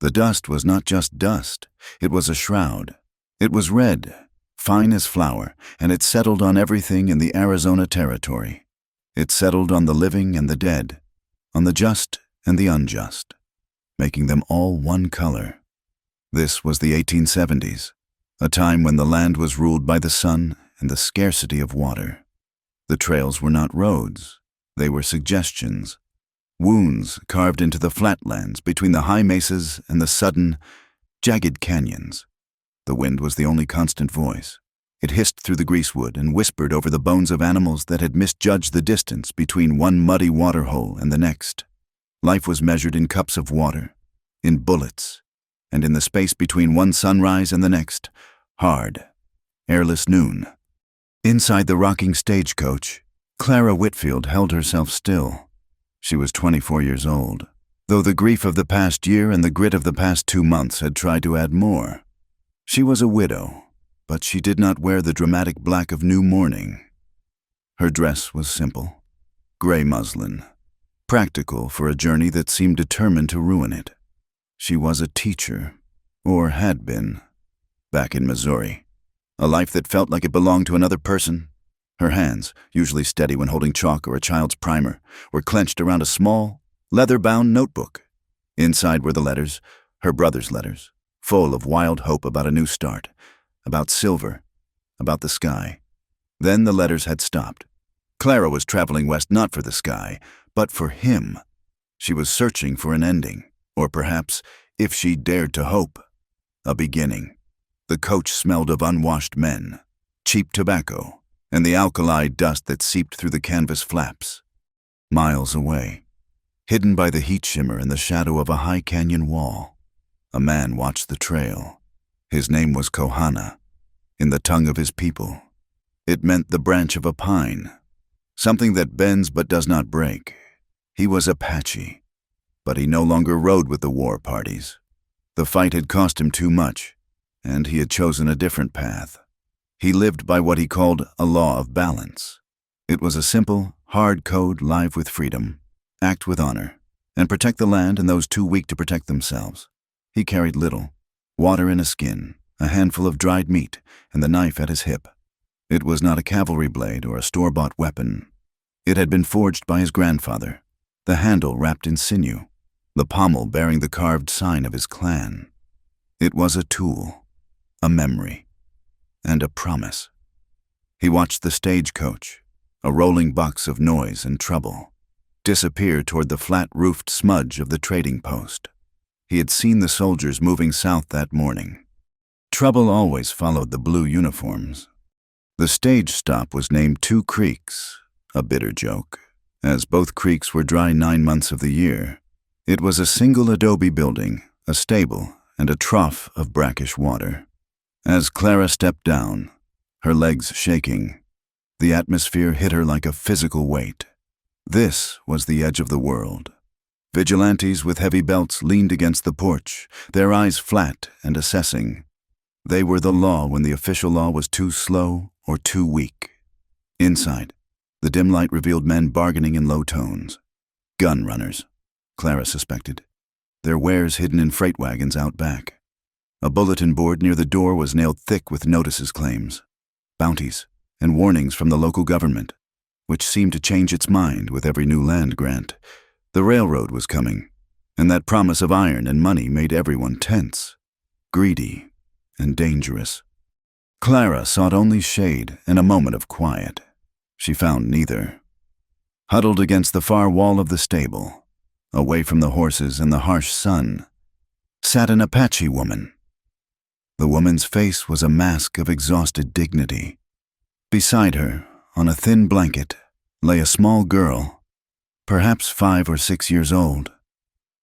The dust was not just dust, it was a shroud. It was red, fine as flour, and it settled on everything in the Arizona territory. It settled on the living and the dead, on the just and the unjust, making them all one color. This was the 1870s, a time when the land was ruled by the sun and the scarcity of water. The trails were not roads, they were suggestions, wounds carved into the flatlands between the high mesas and the sudden, jagged canyons. The wind was the only constant voice. It hissed through the greasewood and whispered over the bones of animals that had misjudged the distance between one muddy waterhole and the next. Life was measured in cups of water, in bullets, and in the space between one sunrise and the next, hard, airless noon. Inside the rocking stagecoach, Clara Whitfield held herself still. She was 24 years old, though the grief of the past year and the grit of the past 2 months had tried to add more. She was a widow, but she did not wear the dramatic black of new mourning. Her dress was simple, gray muslin, practical for a journey that seemed determined to ruin it. She was a teacher, or had been, back in Missouri. A life that felt like it belonged to another person. Her hands, usually steady when holding chalk or a child's primer, were clenched around a small, leather-bound notebook. Inside were the letters, her brother's letters, full of wild hope about a new start, about silver, about the sky. Then the letters had stopped. Clara was traveling west not for the sky, but for him. She was searching for an ending, or perhaps, if she dared to hope, a beginning. The coach smelled of unwashed men, cheap tobacco, and the alkali dust that seeped through the canvas flaps. Miles away, hidden by the heat shimmer and the shadow of a high canyon wall, a man watched the trail. His name was Kohana. In the tongue of his people, it meant the branch of a pine, something that bends but does not break. He was Apache, but he no longer rode with the war parties. The fight had cost him too much, and he had chosen a different path. He lived by what he called a law of balance. It was a simple, hard code: live with freedom, act with honor, and protect the land and those too weak to protect themselves. He carried little: water in a skin, a handful of dried meat, and the knife at his hip. It was not a cavalry blade or a store-bought weapon. It had been forged by his grandfather, the handle wrapped in sinew, the pommel bearing the carved sign of his clan. It was a tool, a memory, and a promise. He watched the stagecoach, a rolling box of noise and trouble, disappear toward the flat-roofed smudge of the trading post. He had seen the soldiers moving south that morning. Trouble always followed the blue uniforms. The stage stop was named Two Creeks, a bitter joke, as both creeks were dry 9 months of the year. It was a single adobe building, a stable, and a trough of brackish water. As Clara stepped down, her legs shaking, the atmosphere hit her like a physical weight. This was the edge of the world. Vigilantes with heavy belts leaned against the porch, their eyes flat and assessing. They were the law when the official law was too slow or too weak. Inside, the dim light revealed men bargaining in low tones. Gun runners, Clara suspected, their wares hidden in freight wagons out back. A bulletin board near the door was nailed thick with notices, claims, bounties, and warnings from the local government, which seemed to change its mind with every new land grant. The railroad was coming, and that promise of iron and money made everyone tense, greedy, and dangerous. Clara sought only shade and a moment of quiet. She found neither. Huddled against the far wall of the stable, away from the horses and the harsh sun, sat an Apache woman. The woman's face was a mask of exhausted dignity. Beside her, on a thin blanket, lay a small girl, perhaps 5 or 6 years old.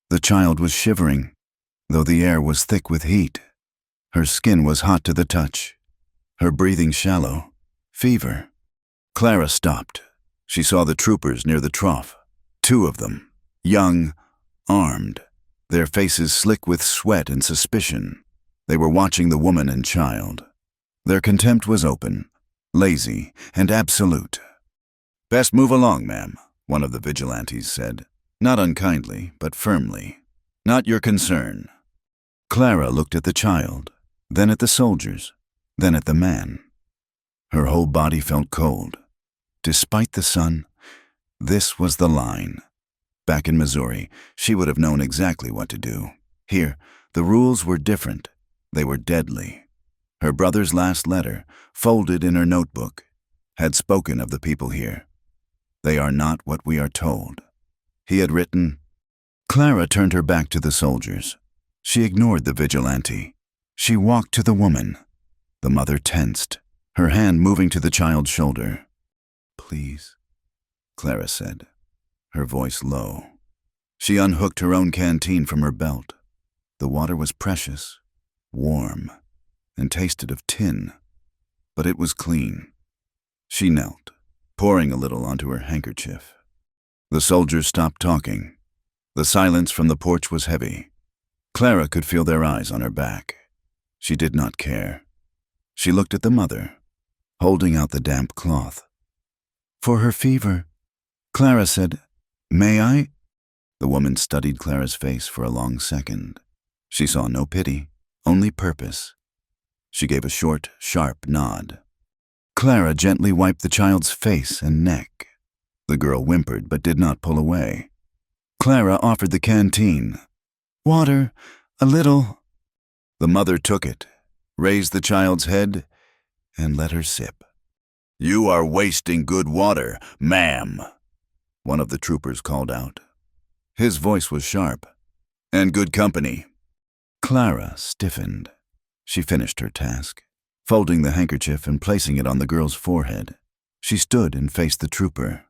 The child was shivering, though the air was thick with heat. Her skin was hot to the touch, her breathing shallow, fever. Clara stopped. She saw the troopers near the trough, 2 of them, young, armed, their faces slick with sweat and suspicion. They were watching the woman and child. Their contempt was open, lazy, and absolute. "Best move along, ma'am," one of the vigilantes said, not unkindly, but firmly. "Not your concern." Clara looked at the child, then at the soldiers, then at the man. Her whole body felt cold. Despite the sun, this was the line. Back in Missouri, she would have known exactly what to do. Here, the rules were different. They were deadly. Her brother's last letter, folded in her notebook, had spoken of the people here. They are not what we are told. He had written. Clara turned her back to the soldiers. She ignored the vigilante. She walked to the woman. The mother tensed, her hand moving to the child's shoulder. "Please," Clara said, her voice low. She unhooked her own canteen from her belt. The water was precious, warm, and tasted of tin, but it was clean. She knelt, pouring a little onto her handkerchief. The soldiers stopped talking. The silence from the porch was heavy. Clara could feel their eyes on her back. She did not care. She looked at the mother, holding out the damp cloth. "For her fever," Clara said. "May I?" The woman studied Clara's face for a long second. She saw no pity, only purpose. She gave a short, sharp nod. Clara gently wiped the child's face and neck. The girl whimpered but did not pull away. Clara offered the canteen. "Water, a little." The mother took it, raised the child's head, and let her sip. "You are wasting good water, ma'am," one of the troopers called out. His voice was sharp. "And good company." Clara stiffened. She finished her task, folding the handkerchief and placing it on the girl's forehead. She stood and faced the trooper.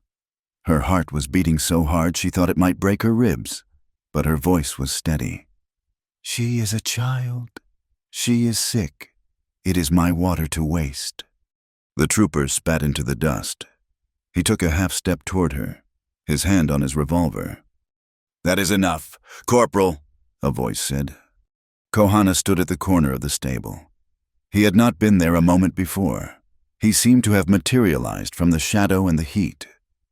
Her heart was beating so hard she thought it might break her ribs, but her voice was steady. "She is a child. She is sick. It is my water to waste." The trooper spat into the dust. He took a half step toward her, his hand on his revolver. "That is enough, Corporal," a voice said. Kohana stood at the corner of the stable. He had not been there a moment before. He seemed to have materialized from the shadow and the heat.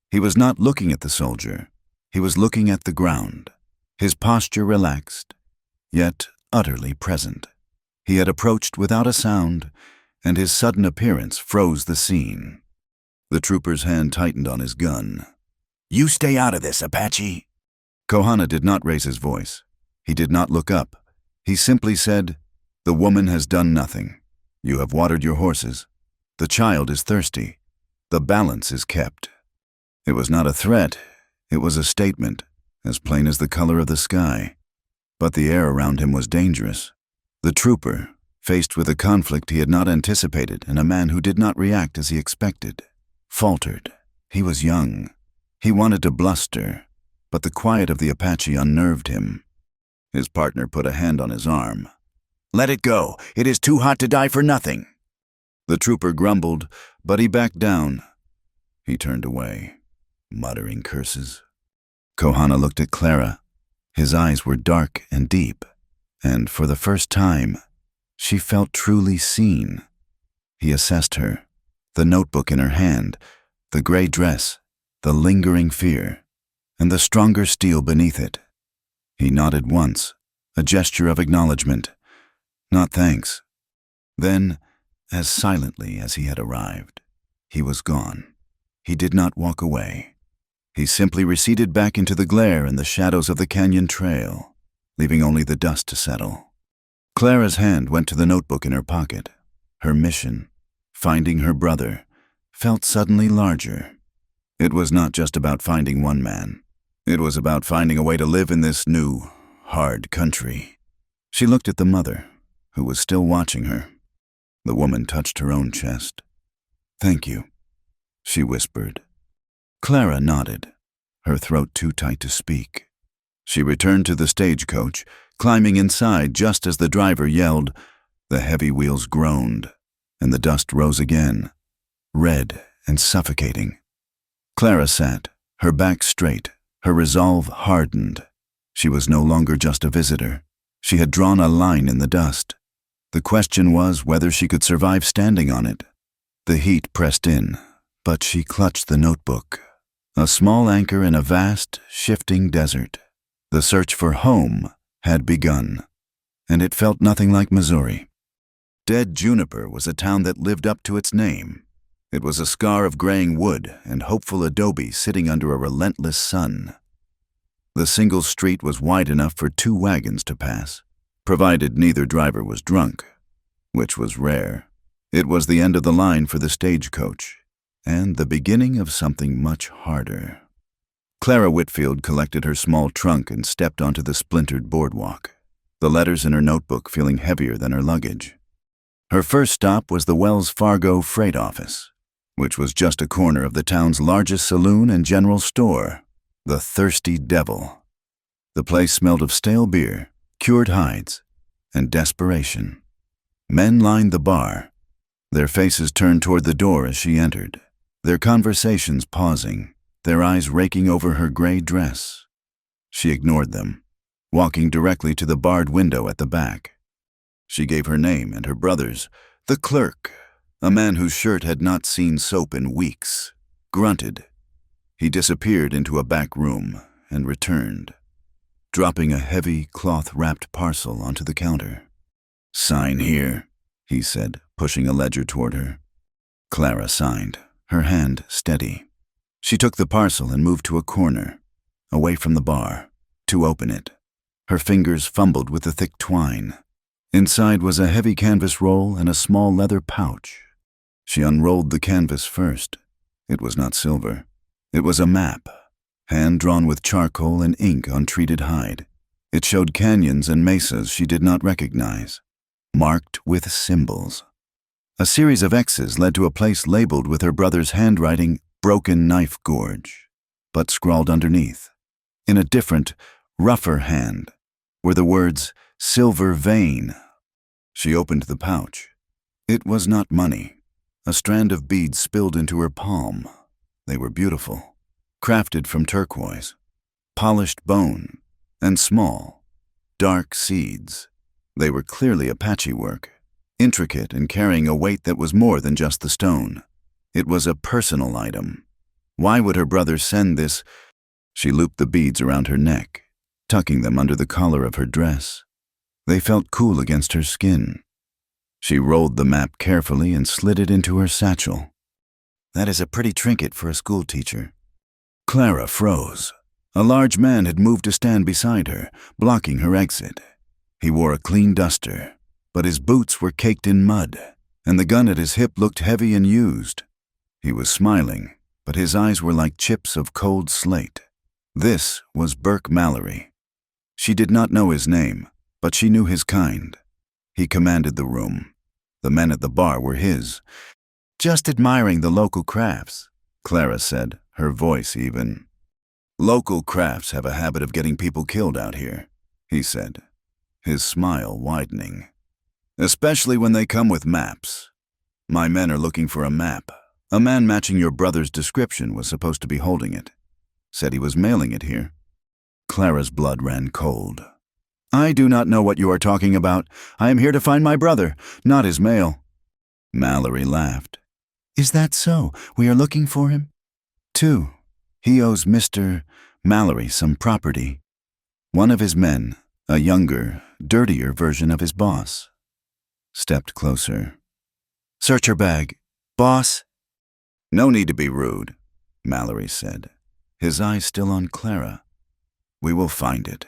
He was not looking at the soldier. He was looking at the ground, his posture relaxed, yet utterly present. He had approached without a sound, and his sudden appearance froze the scene. The trooper's hand tightened on his gun. "You stay out of this, Apache." Kohana did not raise his voice. He did not look up. He simply said, "The woman has done nothing. You have watered your horses. The child is thirsty. The balance is kept." It was not a threat. It was a statement, as plain as the color of the sky. But the air around him was dangerous. The trooper, faced with a conflict he had not anticipated and a man who did not react as he expected, faltered. He was young. He wanted to bluster, but the quiet of the Apache unnerved him. His partner put a hand on his arm. "Let it go. It is too hot to die for nothing." The trooper grumbled, but he backed down. He turned away, muttering curses. Kohana looked at Clara. His eyes were dark and deep, and for the first time, she felt truly seen. He assessed her, the notebook in her hand, the gray dress, the lingering fear, and the stronger steel beneath it. He nodded once, a gesture of acknowledgement. Not thanks. Then, as silently as he had arrived, he was gone. He did not walk away. He simply receded back into the glare and the shadows of the canyon trail, leaving only the dust to settle. Clara's hand went to the notebook in her pocket. Her mission, finding her brother, felt suddenly larger. It was not just about finding one man. It was about finding a way to live in this new, hard country. She looked at the mother, who was still watching her. The woman touched her own chest. "Thank you," she whispered. Clara nodded, her throat too tight to speak. She returned to the stagecoach, climbing inside just as the driver yelled. The heavy wheels groaned, and the dust rose again, red and suffocating. Clara sat, her back straight, her resolve hardened. She was no longer just a visitor. She had drawn a line in the dust. The question was whether she could survive standing on it. The heat pressed in, but she clutched the notebook. A small anchor in a vast, shifting desert. The search for home had begun, and it felt nothing like Missouri. Dead Juniper was a town that lived up to its name. It was a scar of graying wood and hopeful adobe sitting under a relentless sun. The single street was wide enough for 2 wagons to pass, provided neither driver was drunk, which was rare. It was the end of the line for the stagecoach, and the beginning of something much harder. Clara Whitfield collected her small trunk and stepped onto the splintered boardwalk, the letters in her notebook feeling heavier than her luggage. Her first stop was the Wells Fargo freight office, which was just a corner of the town's largest saloon and general store, the Thirsty Devil. The place smelled of stale beer, cured hides, and desperation. Men lined the bar, their faces turned toward the door as she entered, their conversations pausing, their eyes raking over her gray dress. She ignored them, walking directly to the barred window at the back. She gave her name and her brother's. The clerk, a man whose shirt had not seen soap in weeks, grunted. He disappeared into a back room and returned, dropping a heavy, cloth-wrapped parcel onto the counter. "Sign here," he said, pushing a ledger toward her. Clara signed, her hand steady. She took the parcel and moved to a corner, away from the bar, to open it. Her fingers fumbled with the thick twine. Inside was a heavy canvas roll and a small leather pouch. She unrolled the canvas first. It was not silver. It was a map, hand-drawn with charcoal and ink on treated hide. It showed canyons and mesas she did not recognize, marked with symbols. A series of X's led to a place labeled with her brother's handwriting, Broken Knife Gorge, but scrawled underneath, in a different, rougher hand, were the words, Silver Vein. She opened the pouch. It was not money. A strand of beads spilled into her palm. They were beautiful, crafted from turquoise, polished bone, and small, dark seeds. They were clearly Apache work, intricate and carrying a weight that was more than just the stone. It was a personal item. Why would her brother send this? She looped the beads around her neck, tucking them under the collar of her dress. They felt cool against her skin. She rolled the map carefully and slid it into her satchel. That is a pretty trinket for a schoolteacher. Clara froze. A large man had moved to stand beside her, blocking her exit. He wore a clean duster, but his boots were caked in mud, and the gun at his hip looked heavy and used. He was smiling, but his eyes were like chips of cold slate. This was Burke Mallory. She did not know his name, but she knew his kind. He commanded the room. The men at the bar were his. "Just admiring the local crafts," Clara said, her voice even. "Local crafts have a habit of getting people killed out here," he said, his smile widening. "Especially when they come with maps. My men are looking for a map. A man matching your brother's description was supposed to be holding it. Said he was mailing it here." Clara's blood ran cold. "I do not know what you are talking about. I am here to find my brother, not his mail." Mallory laughed. "Is that so? We are looking for him?" "Two. He owes Mr. Mallory some property. One of his men, a younger, dirtier version of his boss, stepped closer. "Search her bag. Boss?" "No need to be rude," Mallory said, his eyes still on Clara. "We will find it.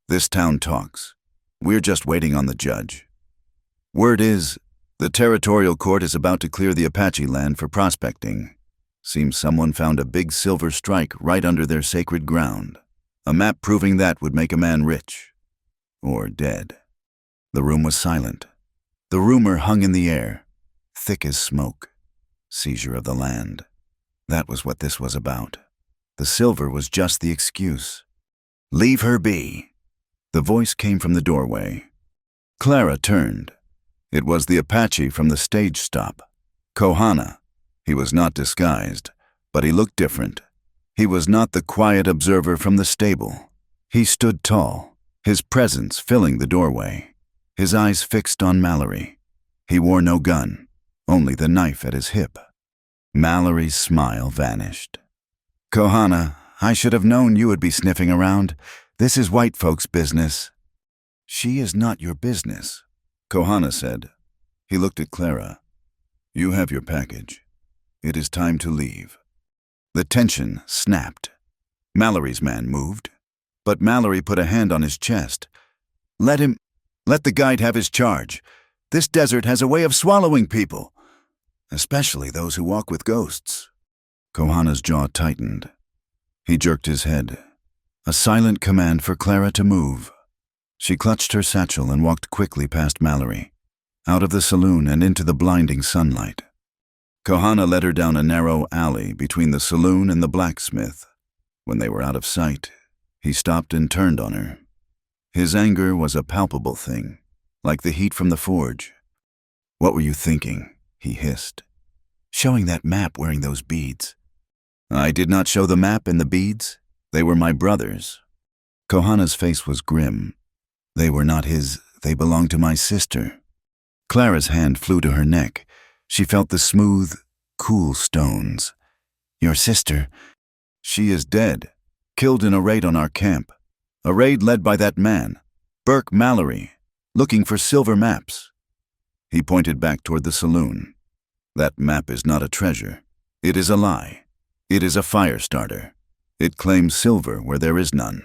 This town talks. We're just waiting on the judge. Word is, the territorial court is about to clear the Apache land for prospecting. Seems someone found a big silver strike right under their sacred ground. A map proving that would make a man rich. Or dead." The room was silent. The rumor hung in the air, thick as smoke. Seizure of the land. That was what this was about. The silver was just the excuse. "Leave her be." The voice came from the doorway. Clara turned. It was the Apache from the stage stop, Kohana. He was not disguised, but he looked different. He was not the quiet observer from the stable. He stood tall, his presence filling the doorway, his eyes fixed on Mallory. He wore no gun, only the knife at his hip. Mallory's smile vanished. "Kohana, I should have known you would be sniffing around. This is white folks' business." She is not your business, Kohana said. He looked at Clara. You have your package. It is time to leave. The tension snapped. Mallory's man moved, but Mallory put a hand on his chest. Let the guide have his charge. This desert has a way of swallowing people, especially those who walk with ghosts. Kohana's jaw tightened. He jerked his head. A silent command for Clara to move. She clutched her satchel and walked quickly past Mallory, out of the saloon and into the blinding sunlight. Kohana led her down a narrow alley between the saloon and the blacksmith. When they were out of sight, he stopped and turned on her. His anger was a palpable thing, like the heat from the forge. What were you thinking? He hissed. Showing that map wearing those beads. I did not show the map and the beads. They were my brother's. Kohana's face was grim. They were not his, they belonged to my sister. Clara's hand flew to her neck. She felt the smooth, cool stones. Your sister. She is dead, killed in a raid on our camp. A raid led by that man, Burke Mallory, looking for silver maps. He pointed back toward the saloon. That map is not a treasure. It is a lie. It is a fire starter. It claims silver where there is none.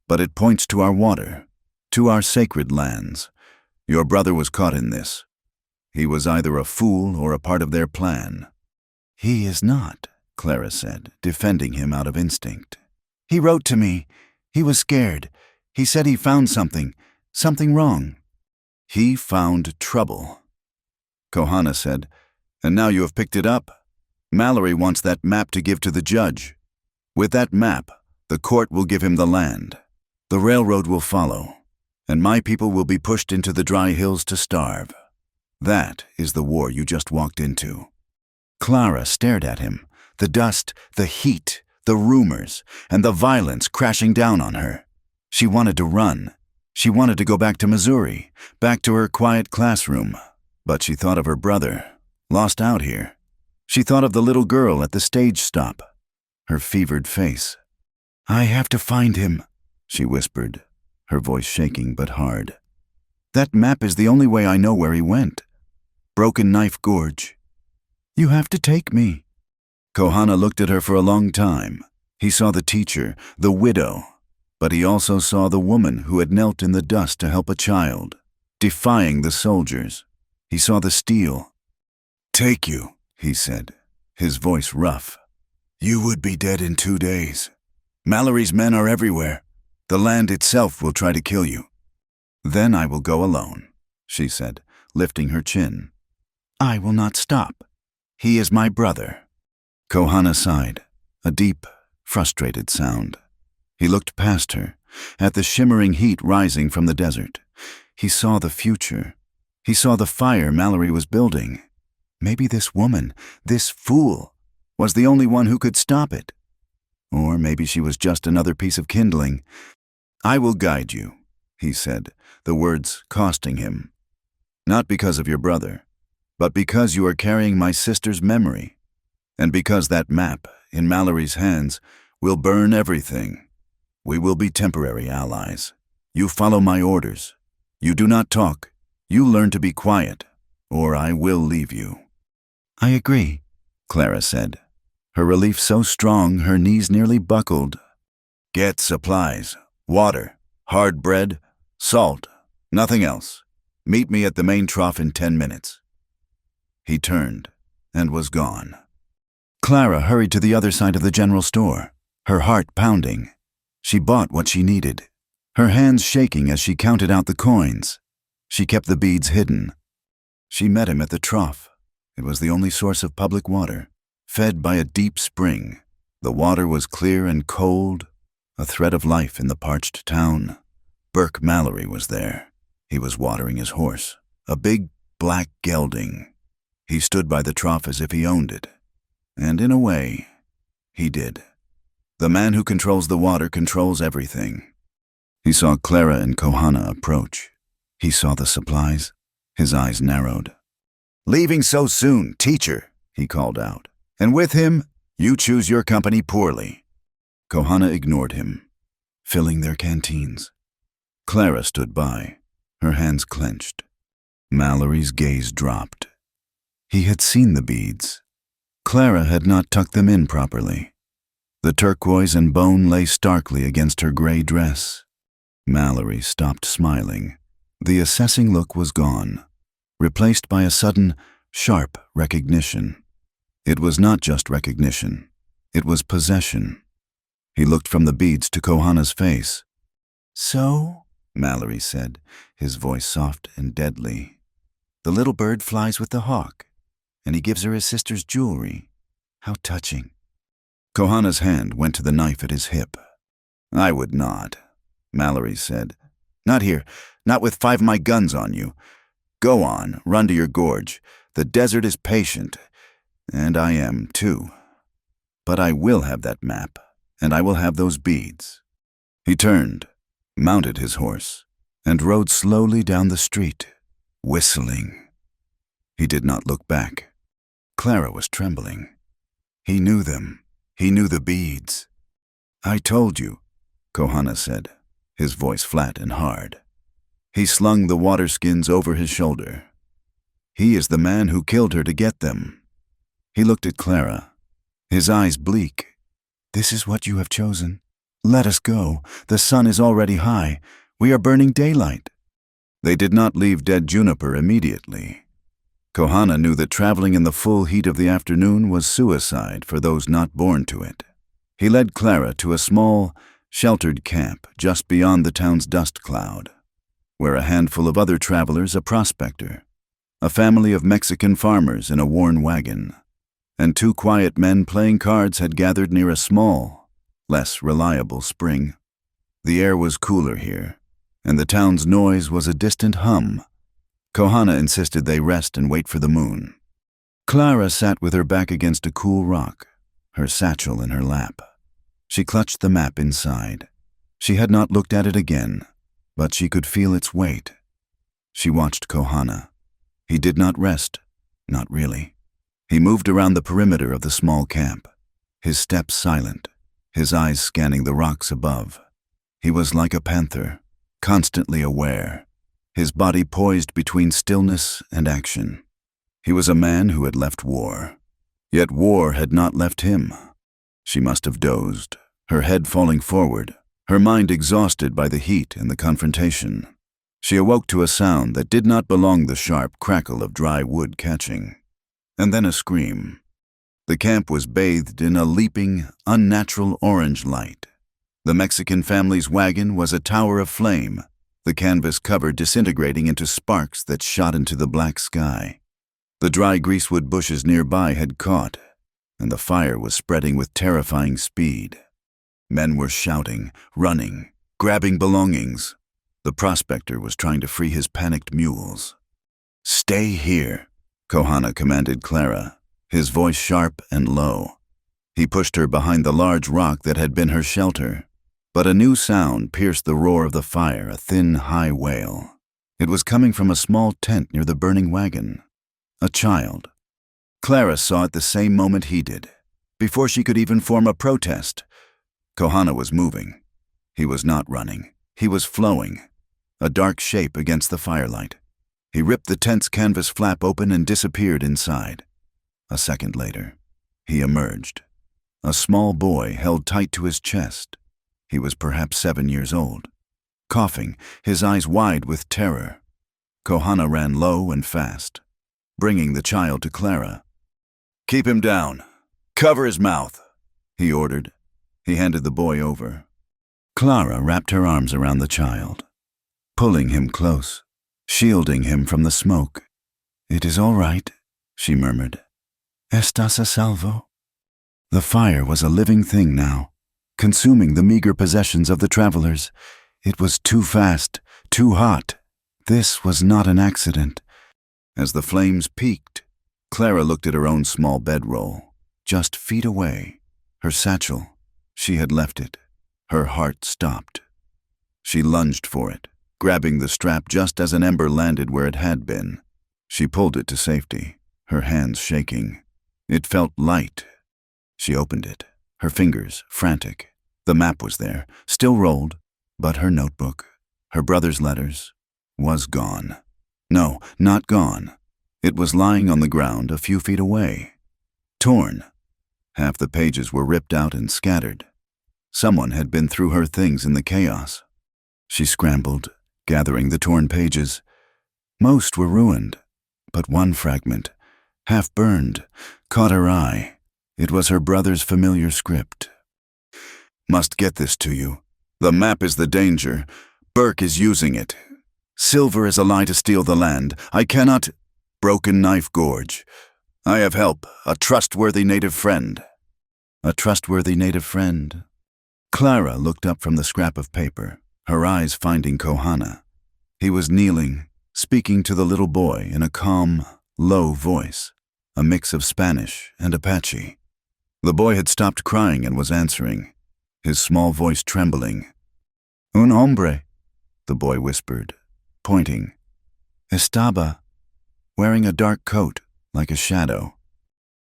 But it points to our water, to our sacred lands. Your brother was caught in this. He was either a fool or a part of their plan. He is not, Clara said, defending him out of instinct. He wrote to me. He was scared. He said he found something wrong. He found trouble. Kohana said, and now you have picked it up. Mallory wants that map to give to the judge. With that map, the court will give him the land. The railroad will follow, and my people will be pushed into the dry hills to starve. That is the war you just walked into. Clara stared at him, the dust, the heat, the rumors, and the violence crashing down on her. She wanted to run. She wanted to go back to Missouri, back to her quiet classroom. But she thought of her brother, lost out here. She thought of the little girl at the stage stop, her fevered face. I have to find him, she whispered, her voice shaking but hard. That map is the only way I know where he went. Broken Knife Gorge. You have to take me. Kohana looked at her for a long time. He saw the teacher, the widow, but he also saw the woman who had knelt in the dust to help a child, defying the soldiers. He saw the steel. Take you, he said, his voice rough. You would be dead in 2 days. Mallory's men are everywhere. The land itself will try to kill you. Then I will go alone, she said, lifting her chin. I will not stop. He is my brother. Kohana sighed, a deep, frustrated sound. He looked past her, at the shimmering heat rising from the desert. He saw the future. He saw the fire Mallory was building. Maybe this woman, this fool, was the only one who could stop it. Or maybe she was just another piece of kindling. I will guide you, he said, the words costing him. Not because of your brother, but because you are carrying my sister's memory, and because that map, in Mallory's hands, will burn everything. We will be temporary allies. You follow my orders. You do not talk. You learn to be quiet, or I will leave you. I agree, Clara said, her relief so strong her knees nearly buckled. Get supplies, water, hard bread, salt, nothing else. Meet me at the main trough in 10 minutes. He turned and was gone. Clara hurried to the other side of the general store, her heart pounding. She bought what she needed, her hands shaking as she counted out the coins. She kept the beads hidden. She met him at the trough. It was the only source of public water, fed by a deep spring. The water was clear and cold, a thread of life in the parched town. Burke Mallory was there. He was watering his horse, a big black gelding. He stood by the trough as if he owned it. And in a way, he did. The man who controls the water controls everything. He saw Clara and Kohana approach. He saw the supplies. His eyes narrowed. Leaving so soon, teacher, he called out. And with him, you choose your company poorly. Kohana ignored him, filling their canteens. Clara stood by, Her hands clenched. Mallory's gaze dropped. He had seen the beads. Clara had not tucked them in properly. The turquoise and bone lay starkly against her gray dress. Mallory stopped smiling. The assessing look was gone, replaced by a sudden, sharp recognition. It was not just recognition. It was possession. He looked from the beads to Kohana's face. "So," Mallory said, his voice soft and deadly, "the little bird flies with the hawk, and he gives her his sister's jewelry. How touching." Kohana's hand went to the knife at his hip. "I would not," Mallory said. "Not here, not with 5 of my guns on you. Go on, run to your gorge. The desert is patient, and I am too. But I will have that map, and I will have those beads." He turned, mounted his horse, and rode slowly down the street, whistling. He did not look back. Clara was trembling. He knew them. He knew the beads. "I told you," Kohana said, his voice flat and hard. He slung the water skins over his shoulder. "He is the man who killed her to get them." He looked at Clara, his eyes bleak. "This is what you have chosen. Let us go. The sun is already high. We are burning daylight." They did not leave Dead Juniper immediately. Kohana knew that traveling in the full heat of the afternoon was suicide for those not born to it. He led Clara to a small, sheltered camp just beyond the town's dust cloud, where a handful of other travelers, a prospector, a family of Mexican farmers in a worn wagon, and 2 quiet men playing cards had gathered near a small, less reliable spring. The air was cooler here, and the town's noise was a distant hum. Kohana insisted they rest and wait for the moon. Clara sat with her back against a cool rock, her satchel in her lap. She clutched the map inside. She had not looked at it again, but she could feel its weight. She watched Kohana. He did not rest, not really. He moved around the perimeter of the small camp, his steps silent, his eyes scanning the rocks above. He was like a panther, constantly aware, his body poised between stillness and action. He was a man who had left war, yet war had not left him. She must have dozed, her head falling forward, her mind exhausted by the heat and the confrontation. She awoke to a sound that did not belong, the sharp crackle of dry wood catching, and then a scream. The camp was bathed in a leaping, unnatural orange light. The Mexican family's wagon was a tower of flame, the canvas cover disintegrating into sparks that shot into the black sky. The dry greasewood bushes nearby had caught, and the fire was spreading with terrifying speed. Men were shouting, running, grabbing belongings. The prospector was trying to free his panicked mules. "Stay here," Kohana commanded Clara, his voice sharp and low. He pushed her behind the large rock that had been her shelter. But a new sound pierced the roar of the fire, a thin, high wail. It was coming from a small tent near the burning wagon. A child. Clara saw it the same moment he did, before she could even form a protest. Kohana was moving. He was not running. He was flowing, a dark shape against the firelight. He ripped the tent's canvas flap open and disappeared inside. A second later, he emerged. A small boy held tight to his chest. He was perhaps 7 years old. Coughing, his eyes wide with terror. Kohana ran low and fast, bringing the child to Clara. "Keep him down. Cover his mouth," he ordered. He handed the boy over. Clara wrapped her arms around the child, pulling him close, shielding him from the smoke. "It is all right," she murmured. "Estás a salvo." The fire was a living thing now, consuming the meager possessions of the travelers. It was too fast, too hot. This was not an accident. As the flames peaked, Clara looked at her own small bedroll, just feet away. Her satchel. She had left it. Her heart stopped. She lunged for it, grabbing the strap just as an ember landed where it had been. She pulled it to safety, her hands shaking. It felt light. She opened it, her fingers frantic. The map was there, still rolled, but her notebook, her brother's letters, was gone. No, not gone. It was lying on the ground a few feet away. Torn. Half the pages were ripped out and scattered. Someone had been through her things in the chaos. She scrambled, gathering the torn pages. Most were ruined, but one fragment, half burned, caught her eye. It was her brother's familiar script. Must get this to you. The map is the danger. Burke is using it. Silver is a lie to steal the land. I cannot... Broken Knife Gorge. I have help, a trustworthy native friend. A trustworthy native friend. Clara looked up from the scrap of paper, her eyes finding Kohana. He was kneeling, speaking to the little boy in a calm, low voice, a mix of Spanish and Apache. The boy had stopped crying and was answering, his small voice trembling. Un hombre, the boy whispered, pointing. Estaba, wearing a dark coat, like a shadow.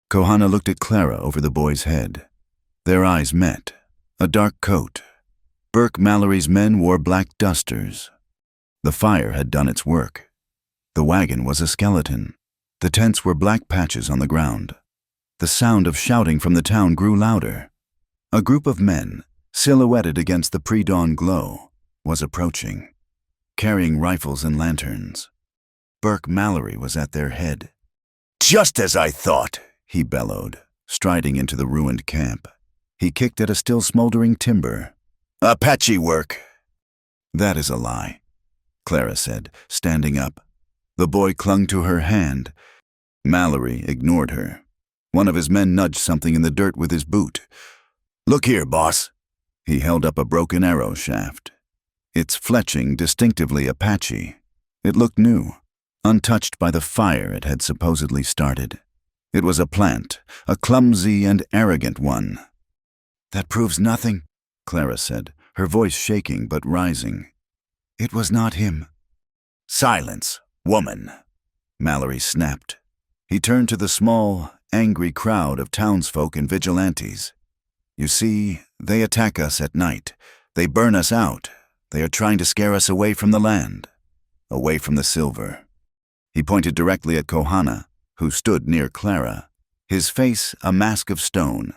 Kohana looked at Clara over the boy's head. Their eyes met. A dark coat. Burke Mallory's men wore black dusters. The fire had done its work. The wagon was a skeleton. The tents were black patches on the ground. The sound of shouting from the town grew louder. A group of men, silhouetted against the pre-dawn glow, was approaching, carrying rifles and lanterns. Burke Mallory was at their head. "Just as I thought," he bellowed, striding into the ruined camp. He kicked at a still smoldering timber. "Apache work." "That is a lie," Clara said, standing up. The boy clung to her hand. Mallory ignored her. One of his men nudged something in the dirt with his boot. "Look here, boss." He held up a broken arrow shaft. Its fletching distinctively Apache. It looked new, untouched by the fire it had supposedly started. It was a plant, a clumsy and arrogant one. "That proves nothing," Clara said, her voice shaking but rising. "It was not him." "Silence, woman," Mallory snapped. He turned to the small, angry crowd of townsfolk and vigilantes. "You see, they attack us at night. They burn us out. They are trying to scare us away from the land, away from the silver." He pointed directly at Kohana, who stood near Clara, his face a mask of stone.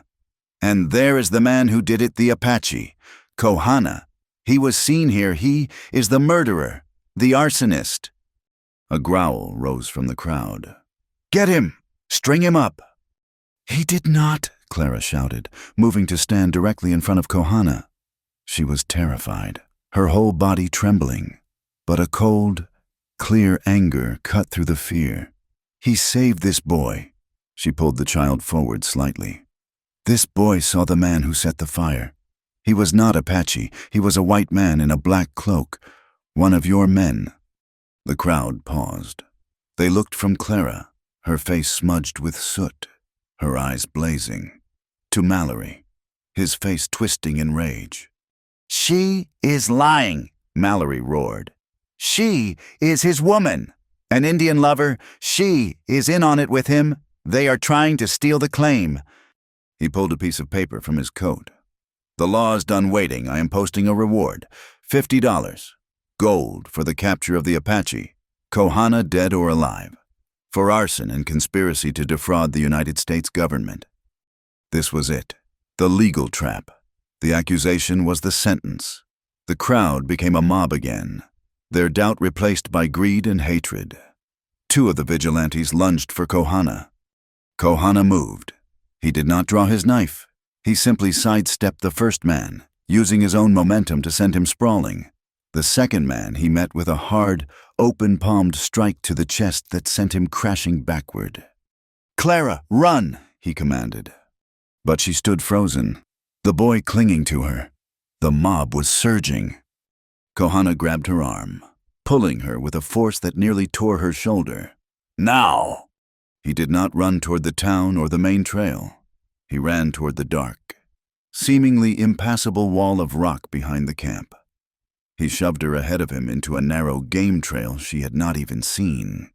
"And there is the man who did it, the Apache. Kohana. He was seen here. He is the murderer, the arsonist." A growl rose from the crowd. "Get him! String him up!" "He did not," Clara shouted, moving to stand directly in front of Kohana. She was terrified, her whole body trembling, but a cold, clear anger cut through the fear. "He saved this boy." She pulled the child forward slightly. "This boy saw the man who set the fire. He was not Apache. He was a white man in a black cloak, one of your men." The crowd paused. They looked from Clara, her face smudged with soot, her eyes blazing, to Mallory, his face twisting in rage. "She is lying," Mallory roared. "She is his woman. An Indian lover. She is in on it with him. They are trying to steal the claim." He pulled a piece of paper from his coat. "The law is done waiting. I am posting a reward. $50. Gold for the capture of the Apache, Kohana dead or alive. For arson and conspiracy to defraud the United States government." This was it. The legal trap. The accusation was the sentence. The crowd became a mob again, their doubt replaced by greed and hatred. Two of the vigilantes lunged for Kohana. Kohana moved. He did not draw his knife. He simply sidestepped the first man, using his own momentum to send him sprawling. The second man he met with a hard, open-palmed strike to the chest that sent him crashing backward. "Clara, run!" he commanded. But she stood frozen, the boy clinging to her. The mob was surging. Kohana grabbed her arm, pulling her with a force that nearly tore her shoulder. "Now!" He did not run toward the town or the main trail. He ran toward the dark, seemingly impassable wall of rock behind the camp. He shoved her ahead of him into a narrow game trail she had not even seen.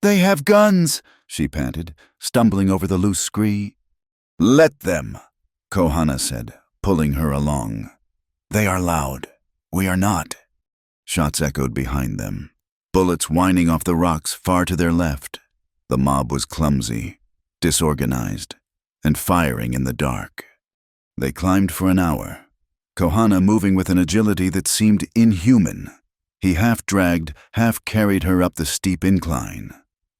"They have guns!" she panted, stumbling over the loose scree. "Let them," Kohana said, pulling her along. "They are loud. We are not." Shots echoed behind them. bullets whining off the rocks far to their left. The mob was clumsy, disorganized, and firing in the dark. They climbed for an hour, Kohana moving with an agility that seemed inhuman. He half-dragged, half-carried her up the steep incline.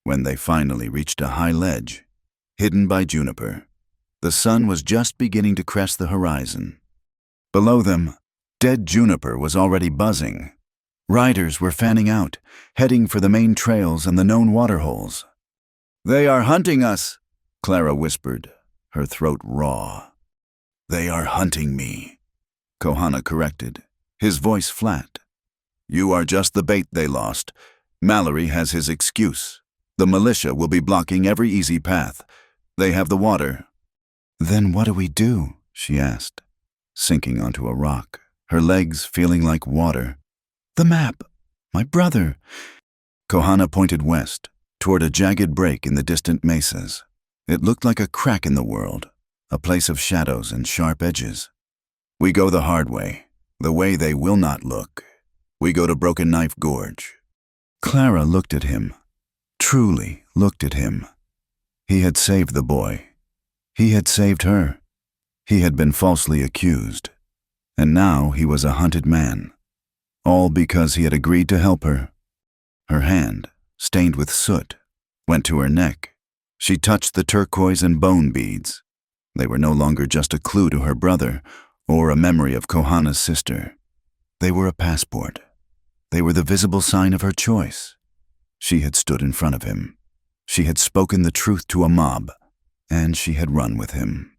When they finally reached a high ledge, hidden by juniper, the sun was just beginning to crest the horizon. Below them, dead juniper was already buzzing. Riders were fanning out, heading for the main trails and the known waterholes. "They are hunting us," Clara whispered, her throat raw. "They are hunting me," Kohana corrected, his voice flat. "You are just the bait they lost. Mallory has his excuse. The militia will be blocking every easy path. They have the water." "Then what do we do?" she asked, sinking onto a rock, her legs feeling like water. "The map! My brother!" Kohana pointed west, toward a jagged break in the distant mesas. It looked like a crack in the world, a place of shadows and sharp edges. "We go the hard way, the way they will not look. We go to Broken Knife Gorge." Clara looked at him, truly looked at him. He had saved the boy. He had saved her. He had been falsely accused. And now he was a hunted man. All because he had agreed to help her. Her hand, stained with soot, went to her neck. She touched the turquoise and bone beads. They were no longer just a clue to her brother or a memory of Kohana's sister. They were a passport. They were the visible sign of her choice. She had stood in front of him. She had spoken the truth to a mob, and she had run with him.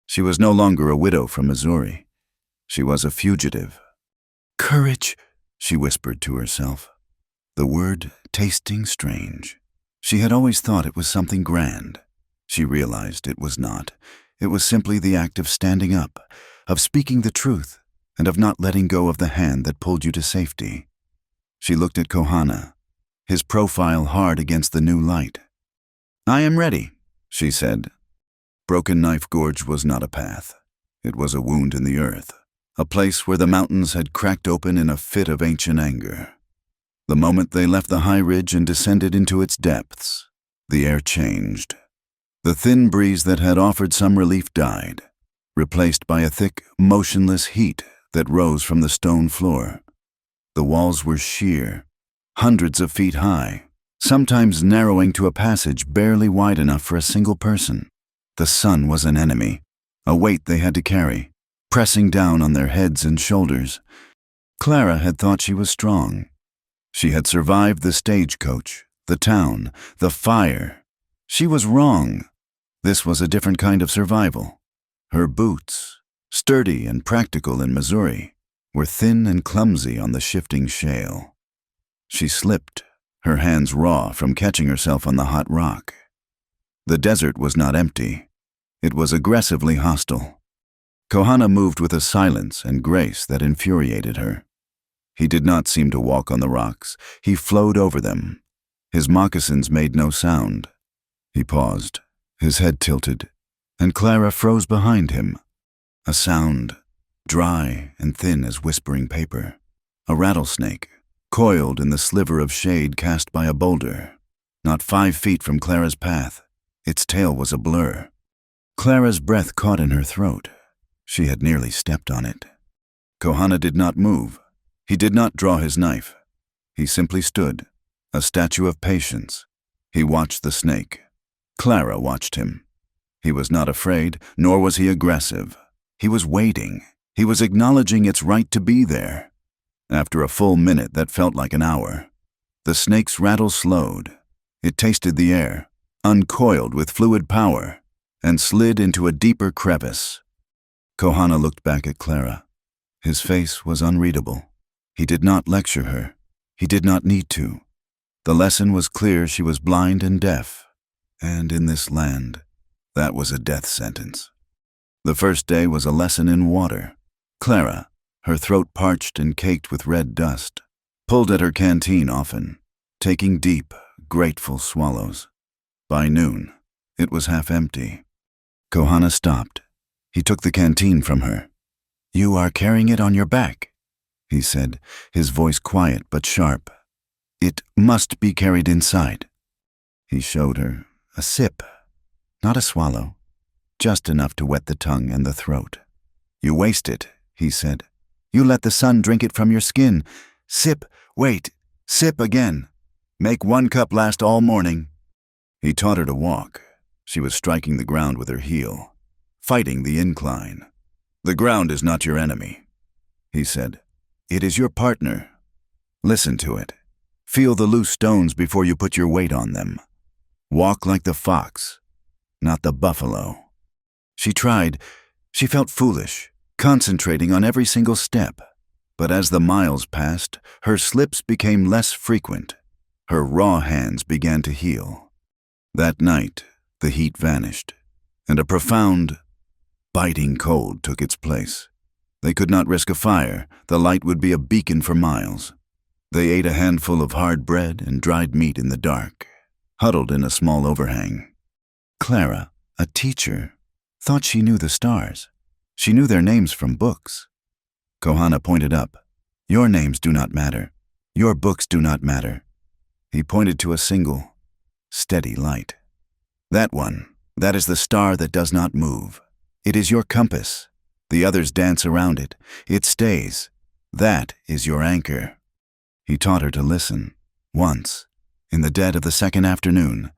She was no longer a widow from Missouri. She was a fugitive. "Courage," she whispered to herself, the word tasting strange. She had always thought it was something grand. She realized it was not. It was simply the act of standing up, of speaking the truth, and of not letting go of the hand that pulled you to safety. She looked at Kohana, his profile hard against the new light. "I am ready," she said. Broken Knife Gorge was not a path. It was a wound in the earth, a place where the mountains had cracked open in a fit of ancient anger. The moment they left the high ridge and descended into its depths, the air changed. The thin breeze that had offered some relief died, replaced by a thick, motionless heat that rose from the stone floor. The walls were sheer, hundreds of feet high, sometimes narrowing to a passage barely wide enough for a single person. The sun was an enemy, a weight they had to carry, pressing down on their heads and shoulders. Clara had thought she was strong. She had survived the stagecoach, the town, the fire. She was wrong. This was a different kind of survival. Her boots, sturdy and practical in Missouri, were thin and clumsy on the shifting shale. She slipped, her hands raw from catching herself on the hot rock. The desert was not empty. It was aggressively hostile. Kohana moved with a silence and grace that infuriated her. He did not seem to walk on the rocks. He flowed over them. His moccasins made no sound. He paused, his head tilted, and Clara froze behind him. A sound, dry and thin as whispering paper. A rattlesnake, coiled in the sliver of shade cast by a boulder. Not 5 feet from Clara's path, its tail was a blur. Clara's breath caught in her throat. She had nearly stepped on it. Kohana did not move. He did not draw his knife. He simply stood, a statue of patience. He watched the snake. Clara watched him. He was not afraid, nor was he aggressive. He was waiting. He was acknowledging its right to be there. After a full minute that felt like an hour, the snake's rattle slowed. It tasted the air, uncoiled with fluid power, and slid into a deeper crevice. Kohana looked back at Clara. His face was unreadable. He did not lecture her. He did not need to. The lesson was clear: she was blind and deaf. And in this land, that was a death sentence. The first day was a lesson in water. Clara, her throat parched and caked with red dust, pulled at her canteen often, taking deep, grateful swallows. By noon, it was half empty. Kohana stopped. He took the canteen from her. "You are carrying it on your back," he said, his voice quiet but sharp. It must be carried inside. He showed her a sip, not a swallow, just enough to wet the tongue and the throat. You waste it, he said. You let the sun drink it from your skin. Sip, wait, sip again. Make 1 cup last all morning. He taught her to walk. She was striking the ground with her heel, fighting the incline. The ground is not your enemy, he said. It is your partner. Listen to it. Feel the loose stones before you put your weight on them. Walk like the fox, not the buffalo. She tried. She felt foolish, concentrating on every single step. But as the miles passed, her slips became less frequent. Her raw hands began to heal. That night, the heat vanished, and a profound, biting cold took its place. They could not risk a fire. The light would be a beacon for miles. They ate a handful of hard bread and dried meat in the dark, huddled in a small overhang. Clara, a teacher, thought she knew the stars. She knew their names from books. Kohana pointed up. Your names do not matter. Your books do not matter. He pointed to a single, steady light. That one, that is the star that does not move. It is your compass. The others dance around it. It stays. That is your anchor. He taught her to listen. Once, in the dead of the second afternoon,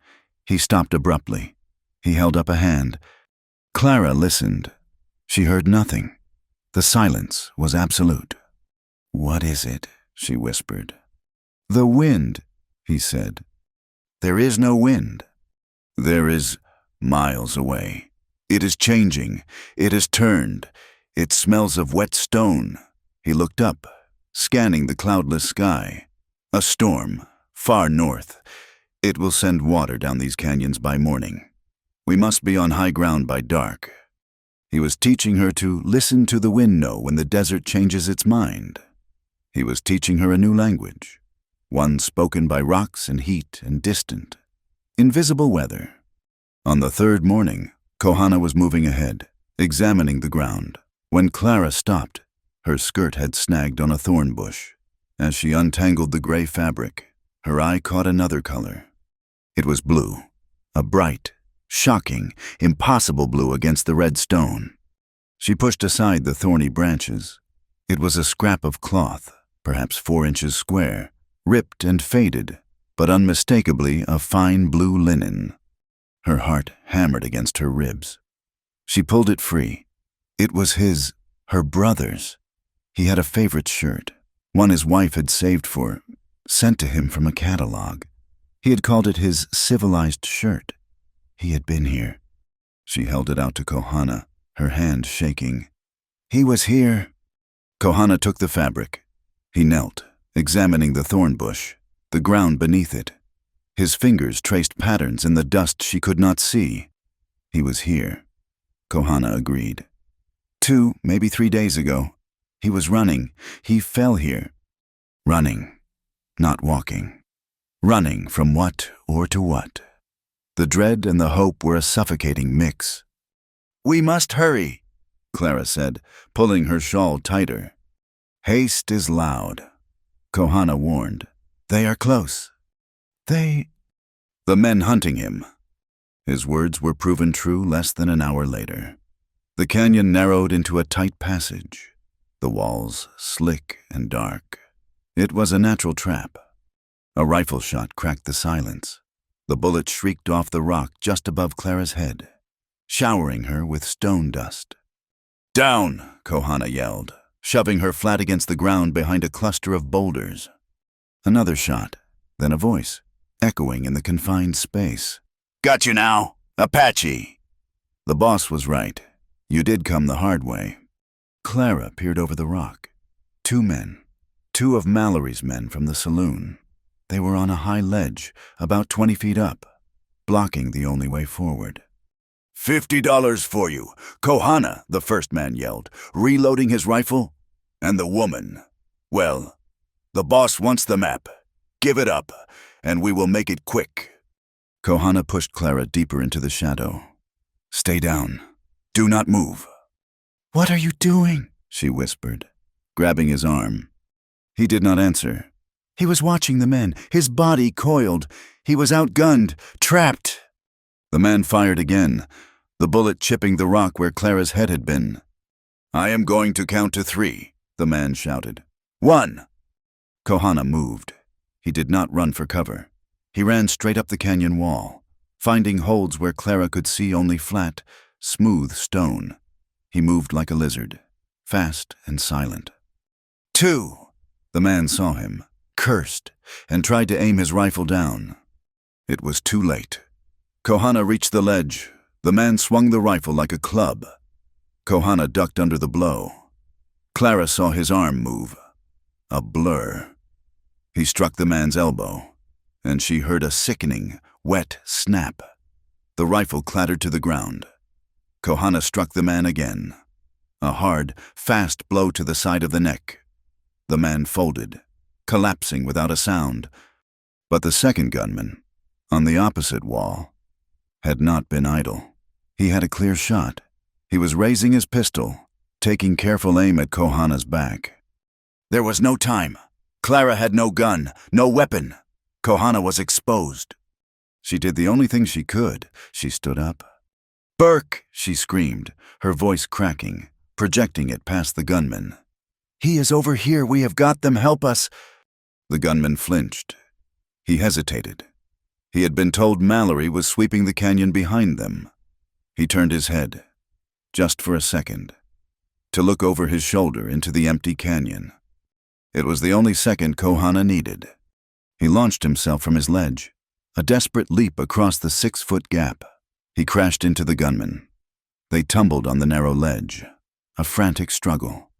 he stopped abruptly. He held up a hand. Clara listened. She heard nothing. The silence was absolute. What is it? She whispered. The wind, he said. There is no wind. There is miles away. It is changing. It has turned. It smells of wet stone. He looked up, scanning the cloudless sky. A storm, far north. It will send water down these canyons by morning. We must be on high ground by dark. He was teaching her to listen to the wind know when the desert changes its mind. He was teaching her a new language, one spoken by rocks and heat and distant, invisible weather. On the third morning, Kohana was moving ahead, examining the ground, when Clara stopped. Her skirt had snagged on a thorn bush. As she untangled the gray fabric, her eye caught another color. It was blue, a bright, shocking, impossible blue against the red stone. She pushed aside the thorny branches. It was a scrap of cloth, perhaps 4 inches square, ripped and faded, but unmistakably a fine blue linen. Her heart hammered against her ribs. She pulled it free. It was her brother's. He had a favorite shirt, one his wife had saved for, sent to him from a catalog. He had called it his civilized shirt. He had been here. She held it out to Kohana, her hand shaking. He was here. Kohana took the fabric. He knelt, examining the thorn bush, the ground beneath it. His fingers traced patterns in the dust she could not see. He was here. Kohana agreed. 2, maybe 3 days ago. He was running. He fell here. Running, not walking. Running from what or to what? The dread and the hope were a suffocating mix. We must hurry, Clara said, pulling her shawl tighter. Haste is loud, Kohana warned. They are close. The men hunting him. His words were proven true less than an hour later. The canyon narrowed into a tight passage, the walls slick and dark. It was a natural trap. A rifle shot cracked the silence. The bullet shrieked off the rock just above Clara's head, showering her with stone dust. Down, Kohana yelled, shoving her flat against the ground behind a cluster of boulders. Another shot, then a voice, echoing in the confined space. Got you now, Apache. The boss was right. You did come the hard way. Clara peered over the rock. 2 men, 2 of Mallory's men from the saloon. They were on a high ledge, about 20 feet up, blocking the only way forward. $50 for you, Kohana, the first man yelled, reloading his rifle. And the woman. Well, the boss wants the map. Give it up, and we will make it quick. Kohana pushed Clara deeper into the shadow. Stay down. Do not move. What are you doing? She whispered, grabbing his arm. He did not answer. He was watching the men, his body coiled. He was outgunned, trapped. The man fired again, the bullet chipping the rock where Clara's head had been. "I am going to count to 3, the man shouted. 1! Kohana moved. He did not run for cover. He ran straight up the canyon wall, finding holds where Clara could see only flat, smooth stone. He moved like a lizard, fast and silent. 2! The man saw him, cursed, and tried to aim his rifle down. It was too late. Kohana reached the ledge. The man swung the rifle like a club. Kohana ducked under the blow. Clara saw his arm move. A blur. He struck the man's elbow, and she heard a sickening, wet snap. The rifle clattered to the ground. Kohana struck the man again. A hard, fast blow to the side of the neck. The man folded, collapsing without a sound. But the second gunman, on the opposite wall, had not been idle. He had a clear shot. He was raising his pistol, taking careful aim at Kohana's back. There was no time. Clara had no gun, no weapon. Kohana was exposed. She did the only thing she could. She stood up. "Burke!" she screamed, her voice cracking, projecting it past the gunman. "He is over here. We have got them. Help us." The gunman flinched. He hesitated. He had been told Mallory was sweeping the canyon behind them. He turned his head, just for a second, to look over his shoulder into the empty canyon. It was the only second Kohana needed. He launched himself from his ledge, a desperate leap across the 6-foot gap. He crashed into the gunman. They tumbled on the narrow ledge, a frantic struggle.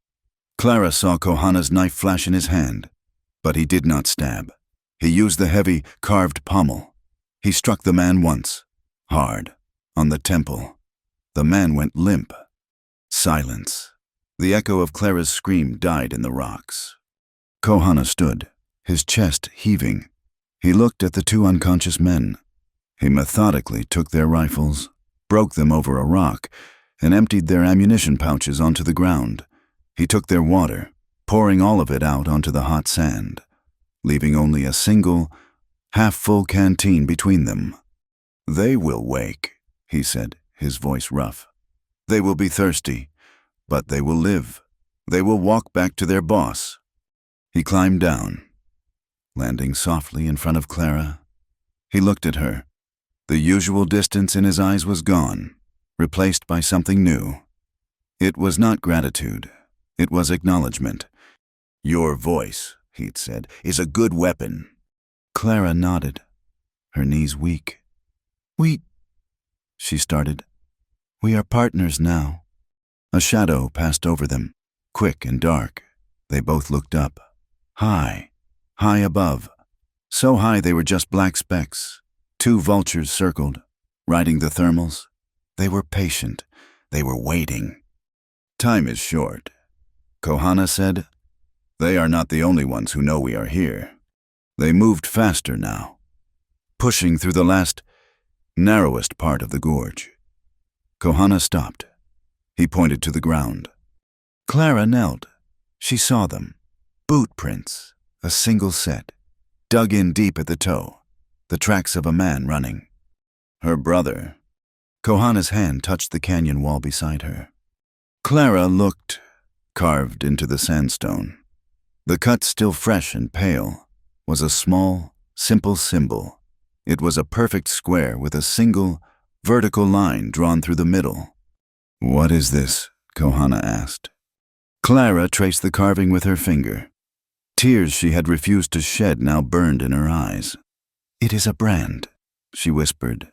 Clara saw Kohana's knife flash in his hand, but he did not stab. He used the heavy, carved pommel. He struck the man once, hard, on the temple. The man went limp. Silence. The echo of Clara's scream died in the rocks. Kohana stood, his chest heaving. He looked at the 2 unconscious men. He methodically took their rifles, broke them over a rock, and emptied their ammunition pouches onto the ground. He took their water, pouring all of it out onto the hot sand, leaving only a single, half-full canteen between them. "They will wake," he said, his voice rough. "They will be thirsty, but they will live. They will walk back to their boss." He climbed down, landing softly in front of Clara. He looked at her. The usual distance in his eyes was gone, replaced by something new. It was not gratitude. It was acknowledgement. "Your voice," he'd said, "is a good weapon." Clara nodded, her knees weak. She started. "We are partners now." A shadow passed over them, quick and dark. They both looked up. High, high above. So high they were just black specks. 2 vultures circled, riding the thermals. They were patient. They were waiting. "Time is short," Kohana said. "They are not the only ones who know we are here." They moved faster now, pushing through the last, narrowest part of the gorge. Kohana stopped. He pointed to the ground. Clara knelt. She saw them. Boot prints, a single set, dug in deep at the toe, the tracks of a man running. Her brother. Kohana's hand touched the canyon wall beside her. Clara looked, carved into the sandstone. The cut, still fresh and pale, was a small, simple symbol. It was a perfect square with a single, vertical line drawn through the middle. "What is this?" Kohana asked. Clara traced the carving with her finger. Tears she had refused to shed now burned in her eyes. "It is a brand," she whispered.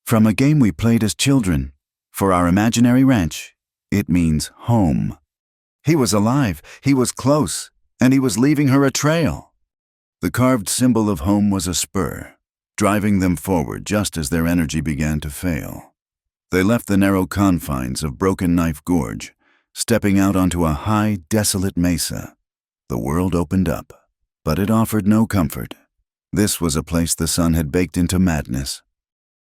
"From a game we played as children. For our imaginary ranch, it means home." He was alive, he was close, and he was leaving her a trail. The carved symbol of home was a spur, driving them forward just as their energy began to fail. They left the narrow confines of Broken Knife Gorge, stepping out onto a high, desolate mesa. The world opened up, but it offered no comfort. This was a place the sun had baked into madness.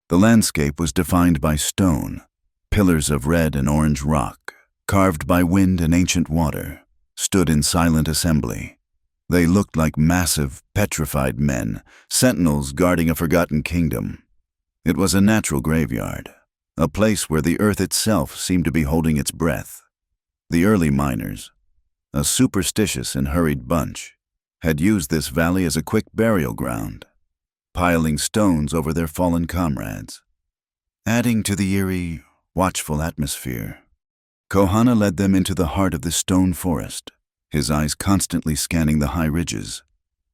The landscape was defined by stone, pillars of red and orange rock, carved by wind and ancient water, stood in silent assembly. They looked like massive, petrified men, sentinels guarding a forgotten kingdom. It was a natural graveyard, a place where the earth itself seemed to be holding its breath. The early miners, a superstitious and hurried bunch, had used this valley as a quick burial ground, piling stones over their fallen comrades, adding to the eerie, watchful atmosphere. Kohana led them into the heart of the stone forest, his eyes constantly scanning the high ridges.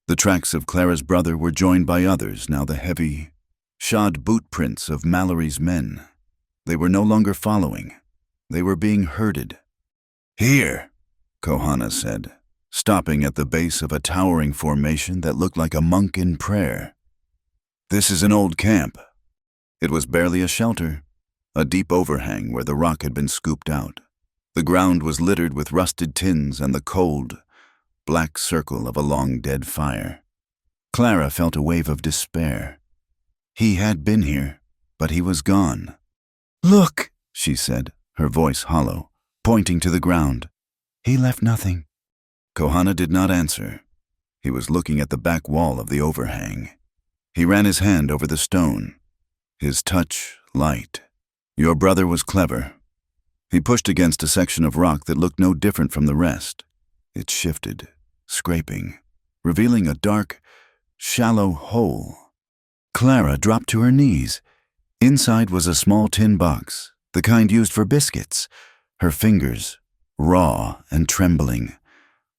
The tracks of Clara's brother were joined by others, now the heavy, shod boot prints of Mallory's men. They were no longer following. They were being herded. "Here," Kohana said, stopping at the base of a towering formation that looked like a monk in prayer. "This is an old camp." It was barely a shelter, a deep overhang where the rock had been scooped out. The ground was littered with rusted tins and the cold, black circle of a long-dead fire. Clara felt a wave of despair. He had been here, but he was gone. "Look," she said, her voice hollow, pointing to the ground. "He left nothing." Kohana did not answer. He was looking at the back wall of the overhang. He ran his hand over the stone, his touch light. "Your brother was clever." He pushed against a section of rock that looked no different from the rest. It shifted, scraping, revealing a dark, shallow hole. Clara dropped to her knees. Inside was a small tin box, the kind used for biscuits. Her fingers, raw and trembling,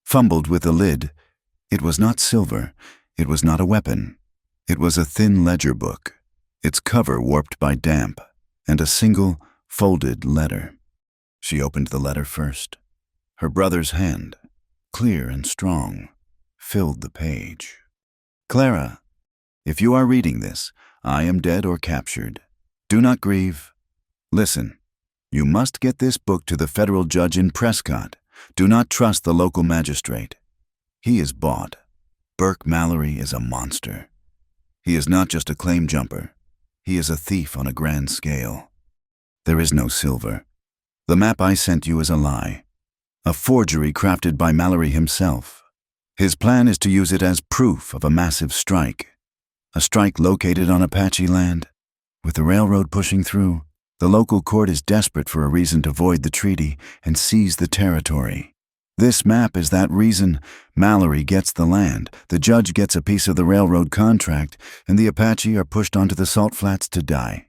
fumbled with the lid. It was not silver. It was not a weapon. It was a thin ledger book, its cover warped by damp, and a single, folded letter. She opened the letter first. Her brother's hand, clear and strong, filled the page. "Clara, if you are reading this, I am dead or captured. Do not grieve. Listen, you must get this book to the federal judge in Prescott. Do not trust the local magistrate. He is bought. Burke Mallory is a monster. He is not just a claim jumper. He is a thief on a grand scale. There is no silver. The map I sent you is a lie, a forgery crafted by Mallory himself. His plan is to use it as proof of a massive strike, a strike located on Apache land. With the railroad pushing through, the local court is desperate for a reason to void the treaty and seize the territory. This map is that reason. Mallory gets the land, the judge gets a piece of the railroad contract, and the Apache are pushed onto the salt flats to die.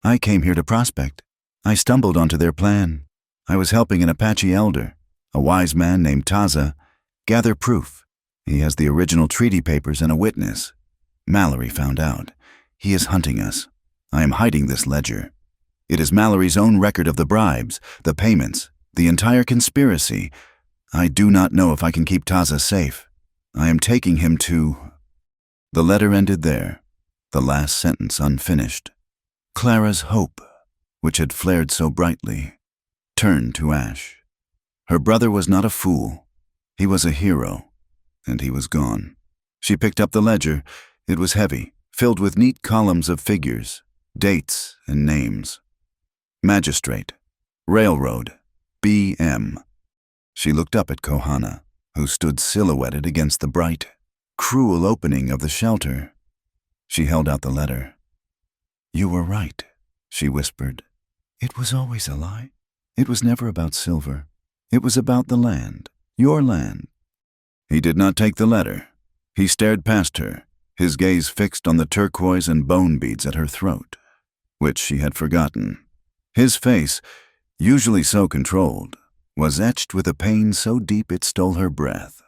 I came here to prospect. I stumbled onto their plan. I was helping an Apache elder, a wise man named Taza, gather proof. He has the original treaty papers and a witness. Mallory found out. He is hunting us. I am hiding this ledger. It is Mallory's own record of the bribes, the payments, the entire conspiracy. I do not know if I can keep Taza safe. I am taking him to... The letter ended there, the last sentence unfinished. Clara's hope, which had flared so brightly, turned to ash. Her brother was not a fool. He was a hero, and he was gone. She picked up the ledger. It was heavy, filled with neat columns of figures, dates, and names. Magistrate, Railroad, B.M. She looked up at Kohana, who stood silhouetted against the bright, cruel opening of the shelter. She held out the letter. "You were right," she whispered. "It was always a lie. It was never about silver. It was about the land, your land." He did not take the letter. He stared past her, his gaze fixed on the turquoise and bone beads at her throat, which she had forgotten. His face, usually so controlled, was etched with a pain so deep it stole her breath.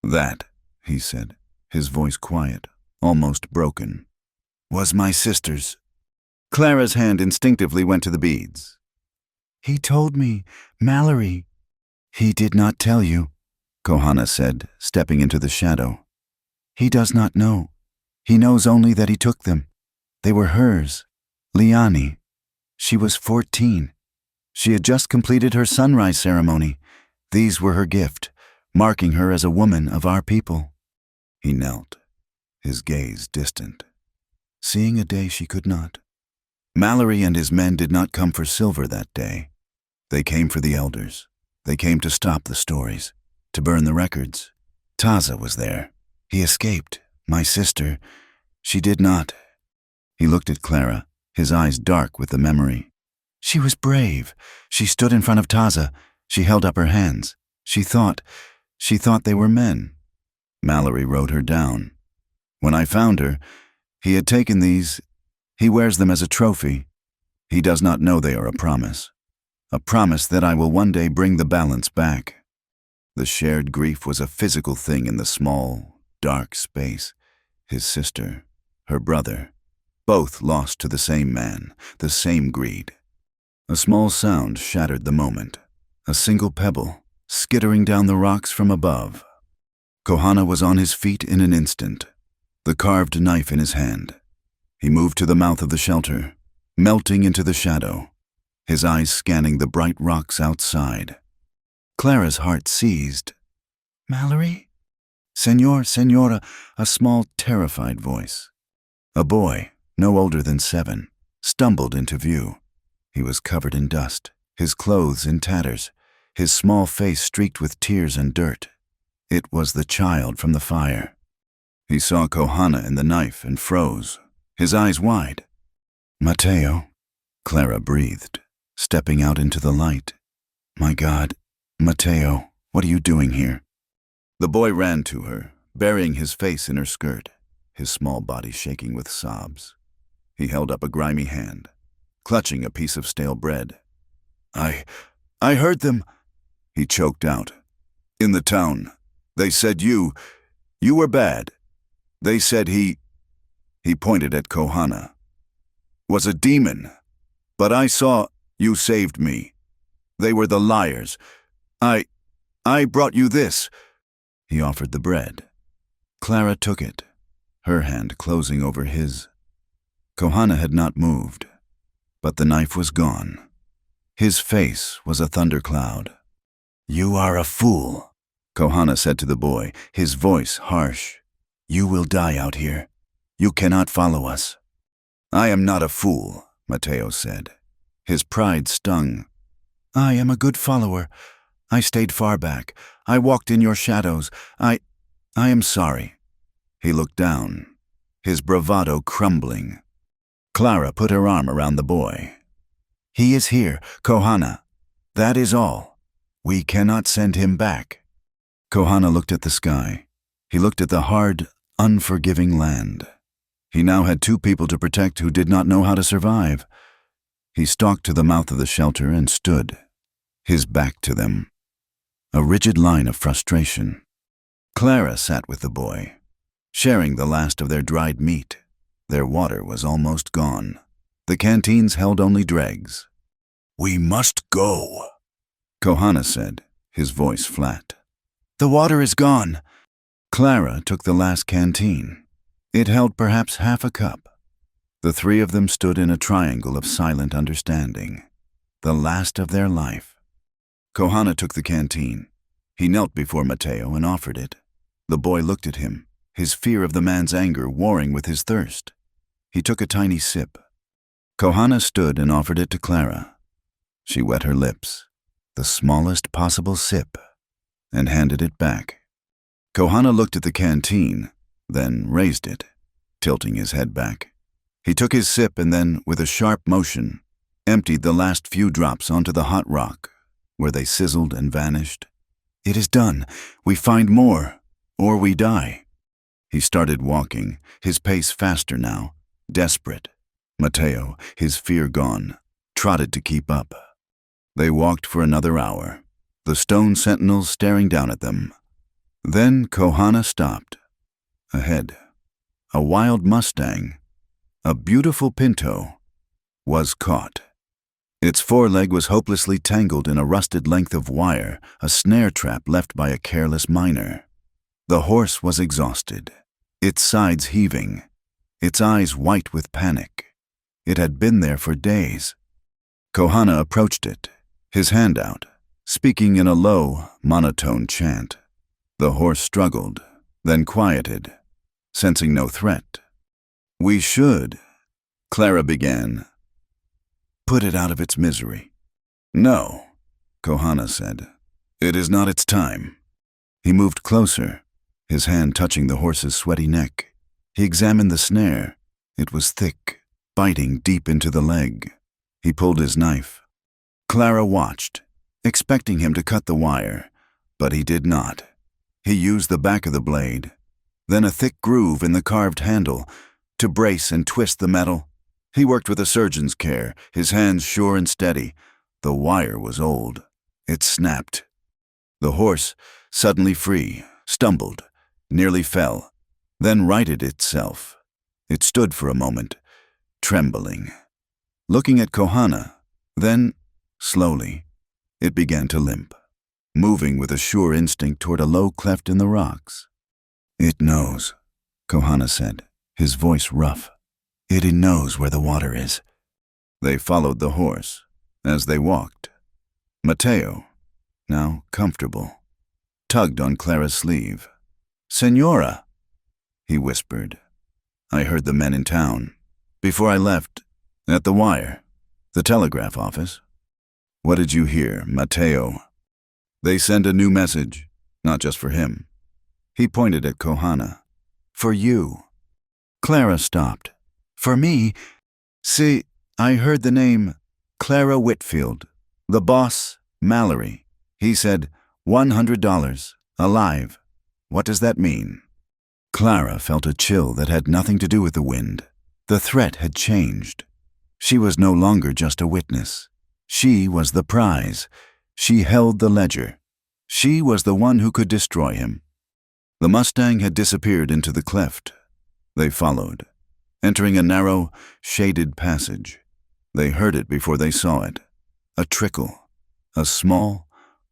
"That," he said, his voice quiet, almost broken, "was my sister's." Clara's hand instinctively went to the beads. "He told me, Mallory." "He did not tell you," Kohana said, stepping into the shadow. "He does not know. He knows only that he took them. They were hers, Liani. She was 14. She had just completed her sunrise ceremony. These were her gift, marking her as a woman of our people." He knelt, his gaze distant, seeing a day she could not. Mallory and his men did not come for silver that day. They came for the elders. They came to stop the stories, to burn the records, Taza was there. He escaped. My sister. She did not. He looked at Clara, his eyes dark with the memory. She was brave. She stood in front of Taza. She held up her hands. She thought they were men. Mallory wrote her down. When I found her, he had taken these. He wears them as a trophy. He does not know they are a promise that I will one day bring the balance back. The shared grief was a physical thing in the small, dark space. His sister, her brother, both lost to the same man, the same greed. A small sound shattered the moment, a single pebble, skittering down the rocks from above. Kohana was on his feet in an instant, the carved knife in his hand. He moved to the mouth of the shelter, melting into the shadow, his eyes scanning the bright rocks outside. Clara's heart seized. Mallory? Senora, a small, terrified voice. A boy, no older than 7, stumbled into view. He was covered in dust, his clothes in tatters, his small face streaked with tears and dirt. It was the child from the fire. He saw Kohana and the knife and froze, his eyes wide. Mateo, Clara breathed, stepping out into the light. My God, Mateo, what are you doing here? The boy ran to her, burying his face in her skirt, his small body shaking with sobs. He held up a grimy hand, clutching a piece of stale bread. I heard them, he choked out. In the town. They said you were bad. They said he pointed at Kohana, was a demon. But I saw you saved me. They were the liars. I brought you this. He offered the bread. Clara took it, her hand closing over his. Kohana had not moved, but the knife was gone. His face was a thundercloud. You are a fool, Kohana said to the boy, his voice harsh. You will die out here. You cannot follow us. I am not a fool, Mateo said. His pride stung. I am a good follower. I stayed far back. I walked in your shadows. I am sorry. He looked down, his bravado crumbling. Clara put her arm around the boy. He is here, Kohana. That is all. We cannot send him back. Kohana looked at the sky. He looked at the hard, unforgiving land. He now had 2 people to protect who did not know how to survive. He stalked to the mouth of the shelter and stood, his back to them. A rigid line of frustration. Clara sat with the boy, sharing the last of their dried meat. Their water was almost gone. The canteens held only dregs. We must go, Kohana said, his voice flat. The water is gone. Clara took the last canteen. It held perhaps half a cup. The 3 of them stood in a triangle of silent understanding, the last of their life. Kohana took the canteen. He knelt before Mateo and offered it. The boy looked at him, his fear of the man's anger warring with his thirst. He took a tiny sip. Kohana stood and offered it to Clara. She wet her lips, the smallest possible sip, and handed it back. Kohana looked at the canteen, then raised it, tilting his head back. He took his sip and then, with a sharp motion, emptied the last few drops onto the hot rock, where they sizzled and vanished. It is done. We find more, or we die. He started walking, his pace faster now, desperate. Mateo, his fear gone, trotted to keep up. They walked for another hour, the stone sentinels staring down at them. Then Kohana stopped. Ahead, a wild Mustang, a beautiful pinto, was caught. Its foreleg was hopelessly tangled in a rusted length of wire, a snare trap left by a careless miner. The horse was exhausted, its sides heaving, its eyes white with panic. It had been there for days. Kohana approached it, his hand out, speaking in a low, monotone chant. The horse struggled, then quieted, sensing no threat. We should, Clara began, put it out of its misery. No, Kohana said. It is not its time. He moved closer, his hand touching the horse's sweaty neck. He examined the snare. It was thick, biting deep into the leg. He pulled his knife. Clara watched, expecting him to cut the wire, but he did not. He used the back of the blade, then a thick groove in the carved handle, to brace and twist the metal. He worked with a surgeon's care, his hands sure and steady. The wire was old. It snapped. The horse, suddenly free, stumbled, nearly fell, then righted itself. It stood for a moment, trembling, looking at Kohana. Then, slowly, it began to limp, moving with a sure instinct toward a low cleft in the rocks. "It knows," Kohana said, his voice rough. "It knows where the water is." They followed the horse. As they walked, Mateo, now comfortable, tugged on Clara's sleeve. "Senora," he whispered. "I heard the men in town. Before I left, at the wire, the telegraph office." "What did you hear, Mateo?" "They send a new message, not just for him." He pointed at Kohana. "For you." Clara stopped. "For me? See, I heard the name Clara Whitfield. The boss, Mallory. He said $100, alive. What does that mean?" Clara felt a chill that had nothing to do with the wind. The threat had changed. She was no longer just a witness. She was the prize. She held the ledger. She was the one who could destroy him. The Mustang had disappeared into the cleft. They followed, entering a narrow, shaded passage. They heard it before they saw it. A trickle, a small,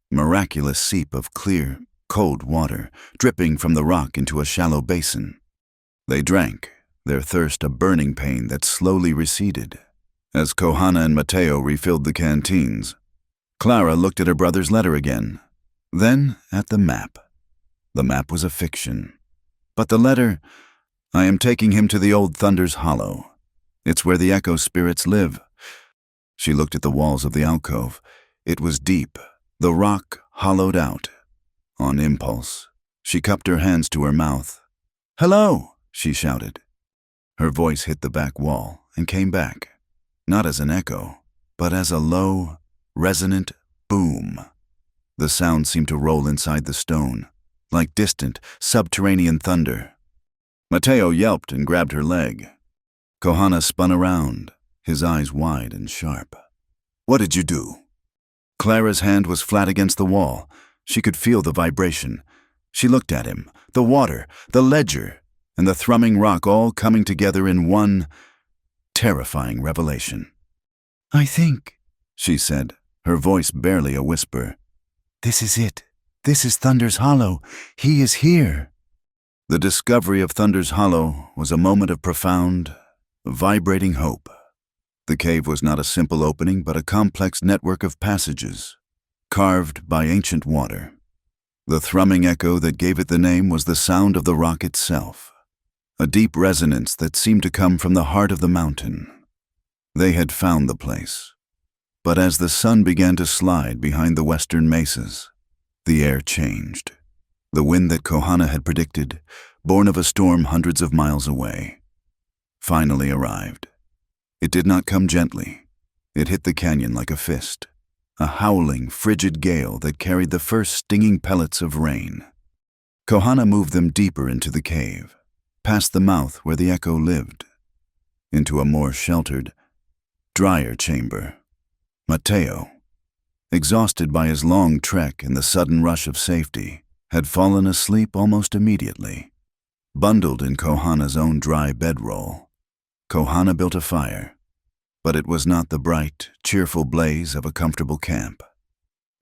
miraculous seep of clear, cold water dripping from the rock into a shallow basin. They drank, their thirst a burning pain that slowly receded. As Kohana and Mateo refilled the canteens, Clara looked at her brother's letter again, then at the map. The map was a fiction. But the letter, "I am taking him to the old Thunder's Hollow. It's where the echo spirits live." She looked at the walls of the alcove. It was deep, the rock hollowed out. On impulse, she cupped her hands to her mouth. "Hello," she shouted. Her voice hit the back wall and came back, not as an echo, but as a low, resonant boom. The sound seemed to roll inside the stone, like distant, subterranean thunder. Mateo yelped and grabbed her leg. Kohana spun around, his eyes wide and sharp. "What did you do?" Clara's hand was flat against the wall. She could feel the vibration. She looked at him, the water, the ledger, and the thrumming rock all coming together in one terrifying revelation. "I think," she said, her voice barely a whisper, "this is it. This is Thunder's Hollow. He is here." The discovery of Thunder's Hollow was a moment of profound, vibrating hope. The cave was not a simple opening, but a complex network of passages, carved by ancient water. The thrumming echo that gave it the name was the sound of the rock itself, a deep resonance that seemed to come from the heart of the mountain. They had found the place. But as the sun began to slide behind the western mesas, the air changed. The wind that Kohana had predicted, born of a storm hundreds of miles away, finally arrived. It did not come gently. It hit the canyon like a fist, a howling, frigid gale that carried the first stinging pellets of rain. Kohana moved them deeper into the cave, past the mouth where the echo lived, into a more sheltered, drier chamber. Mateo, exhausted by his long trek and the sudden rush of safety, had fallen asleep almost immediately, bundled in Kohana's own dry bedroll. Kohana built a fire, but it was not the bright, cheerful blaze of a comfortable camp.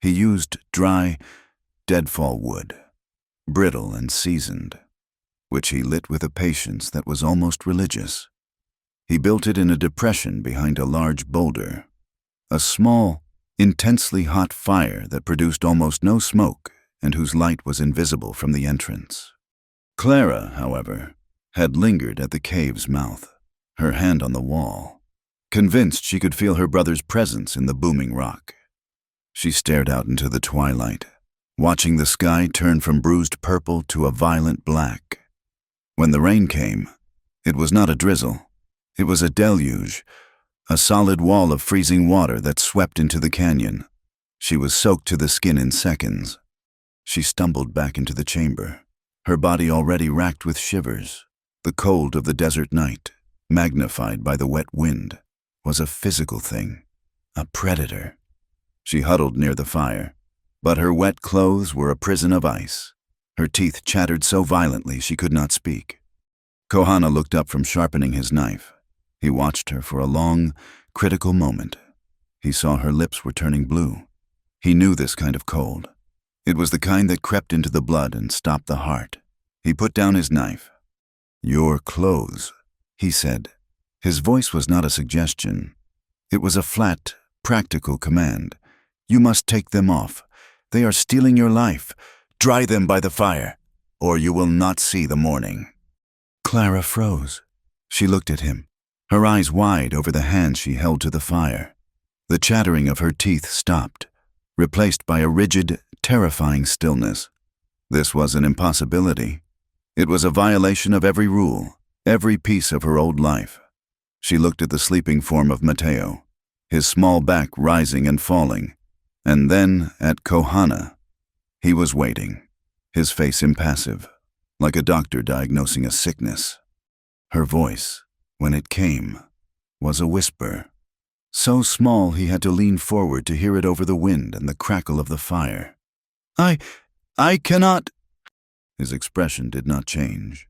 He used dry, deadfall wood, brittle and seasoned, which he lit with a patience that was almost religious. He built it in a depression behind a large boulder, a small, intensely hot fire that produced almost no smoke and whose light was invisible from the entrance. Clara, however, had lingered at the cave's mouth, her hand on the wall, convinced she could feel her brother's presence in the booming rock. She stared out into the twilight, watching the sky turn from bruised purple to a violent black. When the rain came, it was not a drizzle. It was a deluge, a solid wall of freezing water that swept into the canyon. She was soaked to the skin in seconds. She stumbled back into the chamber, her body already racked with shivers. The cold of the desert night, magnified by the wet wind, was a physical thing, a predator. She huddled near the fire, but her wet clothes were a prison of ice. Her teeth chattered so violently she could not speak. Kohana looked up from sharpening his knife. He watched her for a long, critical moment. He saw her lips were turning blue. He knew this kind of cold. It was the kind that crept into the blood and stopped the heart. He put down his knife. "Your clothes," he said. His voice was not a suggestion. It was a flat, practical command. "You must take them off. They are stealing your life. Dry them by the fire, or you will not see the morning." Clara froze. She looked at him, her eyes wide over the hand she held to the fire. The chattering of her teeth stopped, replaced by a rigid, terrifying stillness. This was an impossibility. It was a violation of every rule, every piece of her old life. She looked at the sleeping form of Mateo, his small back rising and falling, and then at Kohana. He was waiting, his face impassive, like a doctor diagnosing a sickness. Her voice, when it came, was a whisper, so small he had to lean forward to hear it over the wind and the crackle of the fire. I cannot." His expression did not change.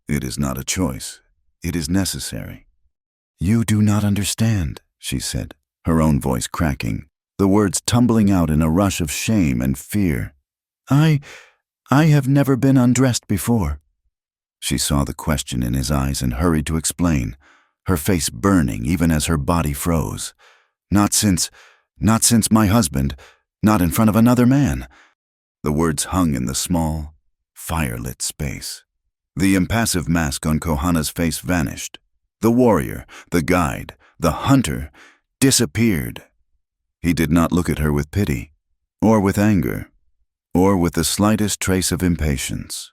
"It is not a choice. It is necessary." "You do not understand," she said, her own voice cracking, the words tumbling out in a rush of shame and fear. I have never been undressed before." She saw the question in his eyes and hurried to explain, her face burning even as her body froze. Not since my husband, not in front of another man." The words hung in the small, fire-lit space. The impassive mask on Kohana's face vanished. The warrior, the guide, the hunter, disappeared. He did not look at her with pity, or with anger, or with the slightest trace of impatience.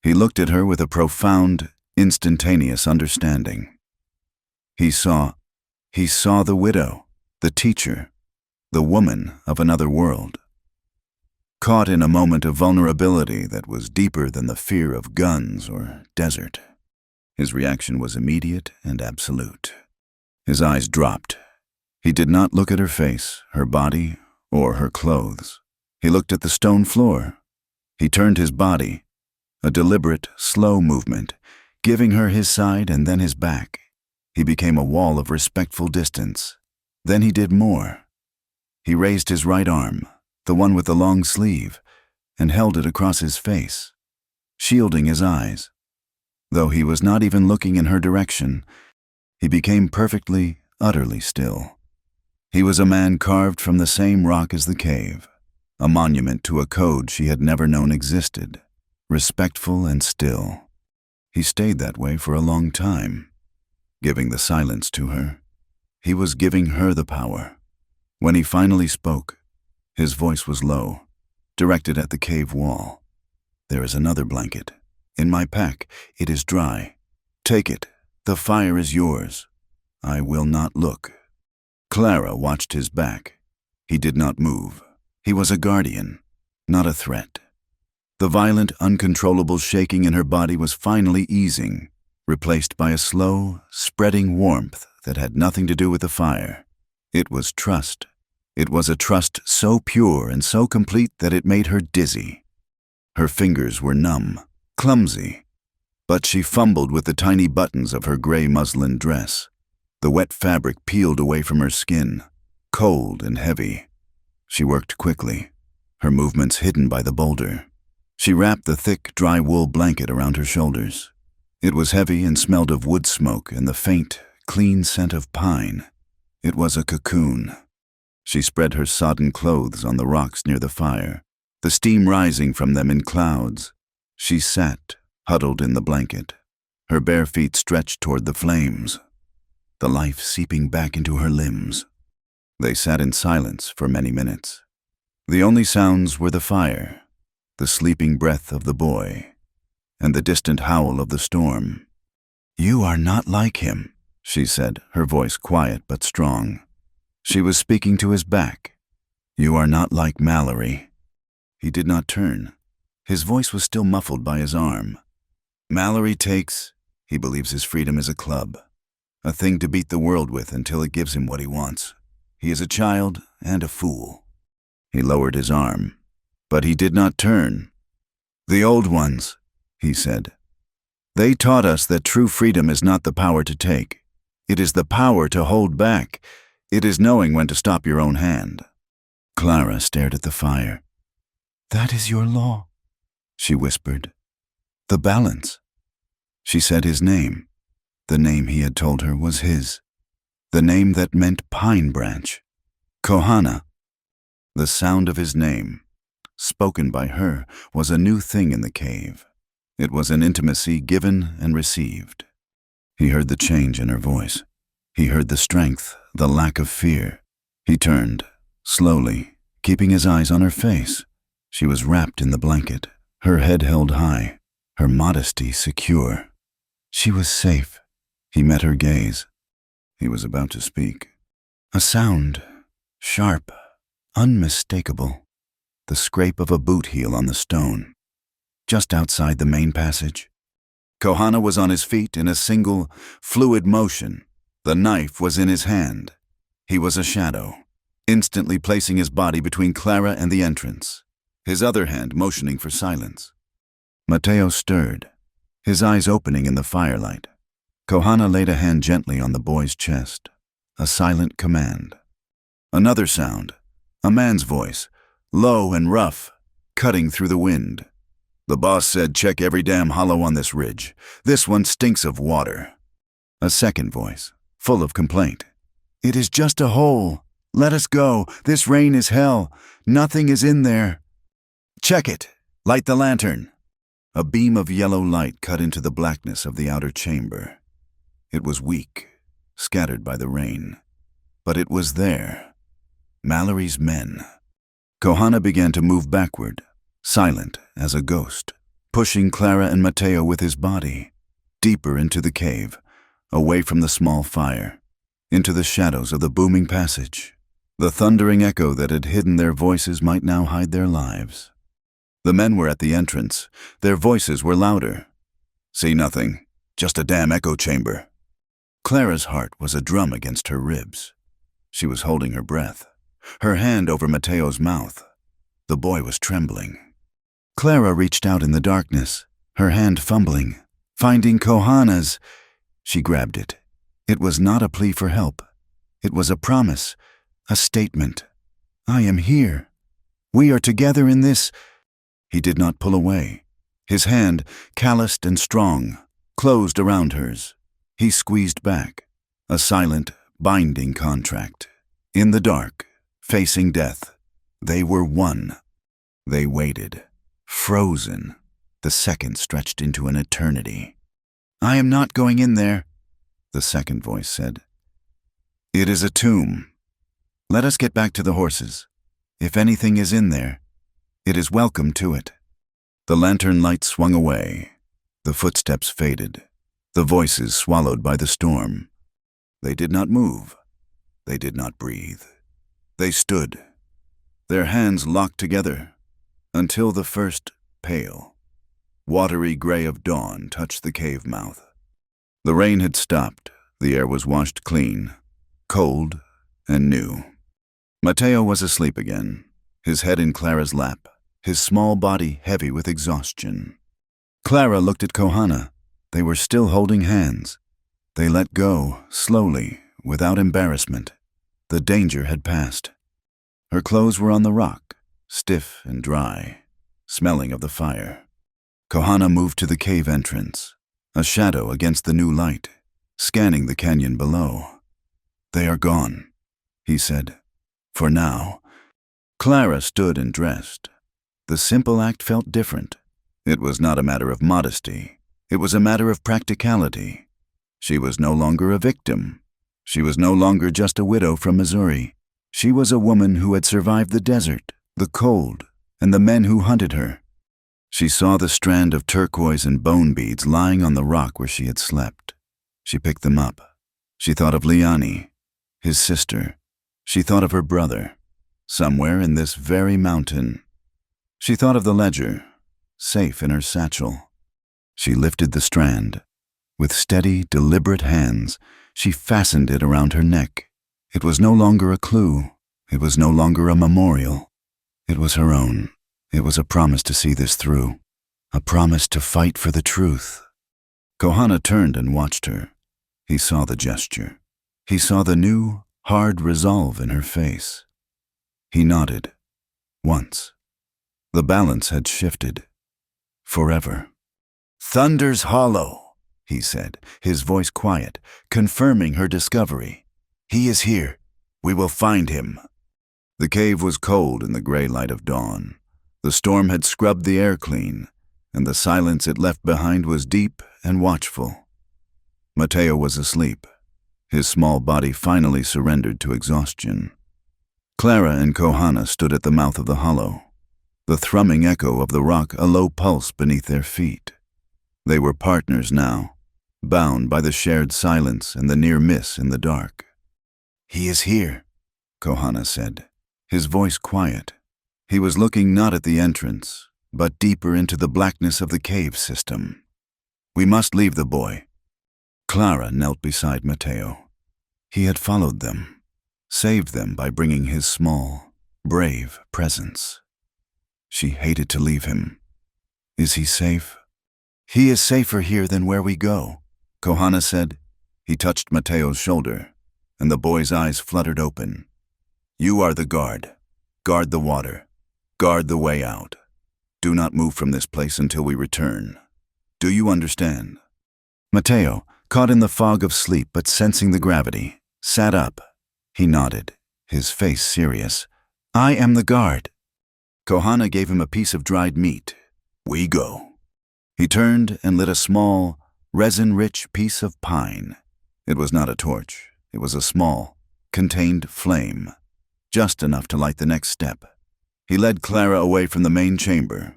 He looked at her with a profound, instantaneous understanding. He saw the widow, the teacher, the woman of another world. Caught in a moment of vulnerability that was deeper than the fear of guns or desert. His reaction was immediate and absolute. His eyes dropped. He did not look at her face, her body, or her clothes. He looked at the stone floor. He turned his body, a deliberate, slow movement, giving her his side and then his back. He became a wall of respectful distance. Then he did more. He raised his right arm, the one with the long sleeve, and held it across his face, shielding his eyes. Though he was not even looking in her direction, he became perfectly, utterly still. He was a man carved from the same rock as the cave, a monument to a code she had never known existed, respectful and still. He stayed that way for a long time, giving the silence to her. He was giving her the power. When he finally spoke, his voice was low, directed at the cave wall. "There is another blanket. In my pack, it is dry. Take it. The fire is yours. I will not look." Clara watched his back. He did not move. He was a guardian, not a threat. The violent, uncontrollable shaking in her body was finally easing, replaced by a slow, spreading warmth that had nothing to do with the fire. It was trust. It was a trust so pure and so complete that it made her dizzy. Her fingers were numb, clumsy, but she fumbled with the tiny buttons of her gray muslin dress. The wet fabric peeled away from her skin, cold and heavy. She worked quickly, her movements hidden by the boulder. She wrapped the thick, dry wool blanket around her shoulders. It was heavy and smelled of wood smoke and the faint, clean scent of pine. It was a cocoon. She spread her sodden clothes on the rocks near the fire, the steam rising from them in clouds. She sat, huddled in the blanket, her bare feet stretched toward the flames, the life seeping back into her limbs. They sat in silence for many minutes. The only sounds were the fire, the sleeping breath of the boy, and the distant howl of the storm. "You are not like him," she said, her voice quiet but strong. She was speaking to his back. "You are not like Mallory." He did not turn. His voice was still muffled by his arm. "Mallory he believes his freedom is a club, a thing to beat the world with until it gives him what he wants. He is a child and a fool." He lowered his arm, but he did not turn. "The old ones," he said. "They taught us that true freedom is not the power to take. It is the power to hold back. It is knowing when to stop your own hand." Clara stared at the fire. "That is your law," she whispered. "The balance." She said his name. The name he had told her was his. The name that meant pine branch. Kohana. The sound of his name, spoken by her, was a new thing in the cave. It was an intimacy given and received. He heard the change in her voice. He heard the strength, the lack of fear. He turned, slowly, keeping his eyes on her face. She was wrapped in the blanket, her head held high, her modesty secure. She was safe. He met her gaze. He was about to speak. A sound, sharp, unmistakable, the scrape of a boot heel on the stone, just outside the main passage. Kohana was on his feet in a single, fluid motion. The knife was in his hand. He was a shadow, instantly placing his body between Clara and the entrance, his other hand motioning for silence. Mateo stirred, his eyes opening in the firelight. Kohana laid a hand gently on the boy's chest, a silent command. Another sound, a man's voice, low and rough, cutting through the wind. "The boss said check every damn hollow on this ridge. This one stinks of water." A second voice, full of complaint. "It is just a hole. Let us go. This rain is hell. Nothing is in there." "Check it. Light the lantern." A beam of yellow light cut into the blackness of the outer chamber. It was weak, scattered by the rain, but it was there. Mallory's men. Kohana began to move backward, silent as a ghost, pushing Clara and Mateo with his body, deeper into the cave, away from the small fire, into the shadows of the booming passage. The thundering echo that had hidden their voices might now hide their lives. The men were at the entrance. Their voices were louder. "See nothing, just a damn echo chamber." Clara's heart was a drum against her ribs. She was holding her breath, her hand over Mateo's mouth. The boy was trembling. Clara reached out in the darkness, her hand fumbling, finding Kohana's. She grabbed it. It was not a plea for help. It was a promise, a statement. "I am here. We are together in this." He did not pull away. His hand, calloused and strong, closed around hers. He squeezed back, a silent, binding contract. In the dark, facing death, they were one. They waited, frozen. The second stretched into an eternity. "I am not going in there," the second voice said. "It is a tomb. Let us get back to the horses. If anything is in there, it is welcome to it." The lantern light swung away. The footsteps faded, the voices swallowed by the storm. They did not move. They did not breathe. They stood, their hands locked together, until the first pale, watery gray of dawn touched the cave mouth. The rain had stopped. The air was washed clean, cold and new. Mateo was asleep again, his head in Clara's lap, his small body heavy with exhaustion. Clara looked at Kohana. They were still holding hands. They let go, slowly, without embarrassment. The danger had passed. Her clothes were on the rock, stiff and dry, smelling of the fire. Kohana moved to the cave entrance, a shadow against the new light, scanning the canyon below. "They are gone," he said. "For now." Clara stood and dressed. The simple act felt different. It was not a matter of modesty. It was a matter of practicality. She was no longer a victim. She was no longer just a widow from Missouri. She was a woman who had survived the desert, the cold, and the men who hunted her. She saw the strand of turquoise and bone beads lying on the rock where she had slept. She picked them up. She thought of Liani, his sister. She thought of her brother, somewhere in this very mountain. She thought of the ledger, safe in her satchel. She lifted the strand. With steady, deliberate hands, she fastened it around her neck. It was no longer a clue. It was no longer a memorial. It was her own. It was a promise to see this through, a promise to fight for the truth. Kohana turned and watched her. He saw the gesture. He saw the new, hard resolve in her face. He nodded. Once. The balance had shifted. Forever. "Thunder's Hollow," he said, his voice quiet, confirming her discovery. "He is here. We will find him." The cave was cold in the gray light of dawn. The storm had scrubbed the air clean, and the silence it left behind was deep and watchful. Mateo was asleep. His small body finally surrendered to exhaustion. Clara and Kohana stood at the mouth of the hollow, the thrumming echo of the rock a low pulse beneath their feet. They were partners now, bound by the shared silence and the near miss in the dark. "He is here," Kohana said, his voice quiet. He was looking not at the entrance, but deeper into the blackness of the cave system. "We must leave the boy." Clara knelt beside Mateo. He had followed them, saved them by bringing his small, brave presence. She hated to leave him. "Is he safe?" "He is safer here than where we go," Kohana said. He touched Mateo's shoulder, and the boy's eyes fluttered open. "You are the guard. Guard the water. Guard the way out. Do not move from this place until we return. Do you understand?" Mateo, caught in the fog of sleep but sensing the gravity, sat up. He nodded, his face serious. "I am the guard." Kohana gave him a piece of dried meat. "We go." He turned and lit a small, resin-rich piece of pine. It was not a torch. It was a small, contained flame, just enough to light the next step. He led Clara away from the main chamber,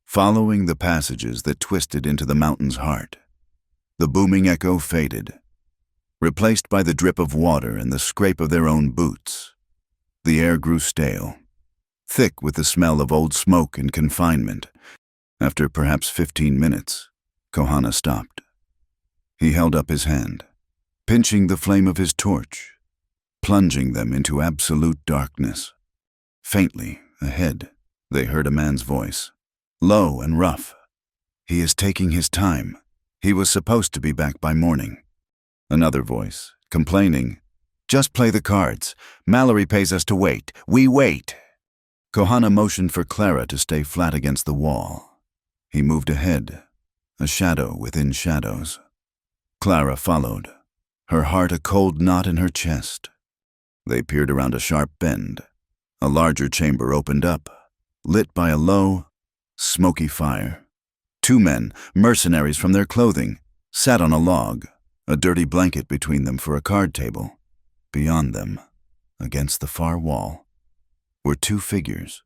following the passages that twisted into the mountain's heart. The booming echo faded, replaced by the drip of water and the scrape of their own boots. The air grew stale, thick with the smell of old smoke and confinement. After perhaps 15 minutes, Kohana stopped. He held up his hand, pinching the flame of his torch, plunging them into absolute darkness. Faintly, ahead, they heard a man's voice, low and rough. "He is taking his time. He was supposed to be back by morning." Another voice, complaining, "Just play the cards. Mallory pays us to wait. We wait." Kohana motioned for Clara to stay flat against the wall. He moved ahead, a shadow within shadows. Clara followed, her heart a cold knot in her chest. They peered around a sharp bend. A larger chamber opened up, lit by a low, smoky fire. Two men, mercenaries from their clothing, sat on a log, a dirty blanket between them for a card table. Beyond them, against the far wall, were two figures.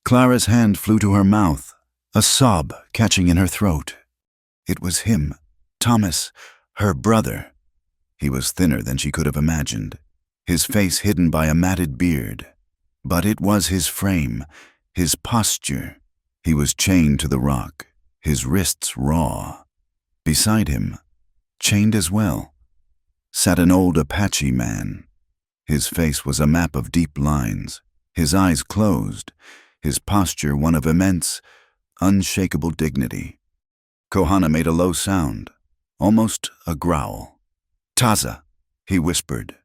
Clara's hand flew to her mouth, a sob catching in her throat. It was him, Thomas, her brother. He was thinner than she could have imagined, his face hidden by a matted beard. But it was his frame, his posture. He was chained to the rock, his wrists raw. Beside him, chained as well, sat an old Apache man. His face was a map of deep lines, his eyes closed, his posture one of immense, unshakable dignity. Kohana made a low sound, almost a growl. "Taza," he whispered.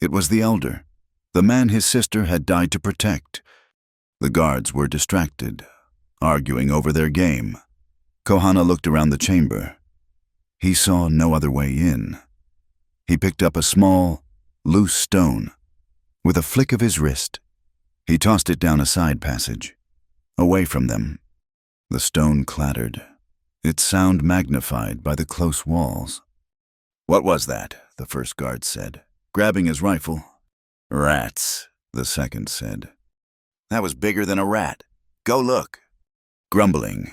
It was the elder, the man his sister had died to protect. The guards were distracted, arguing over their game. Kohana looked around the chamber. He saw no other way in. He picked up a small, loose stone. With a flick of his wrist, he tossed it down a side passage, away from them. The stone clattered, its sound magnified by the close walls. "What was that?" the first guard said, grabbing his rifle. "Rats," the second said. That was bigger than a rat. Go look." Grumbling,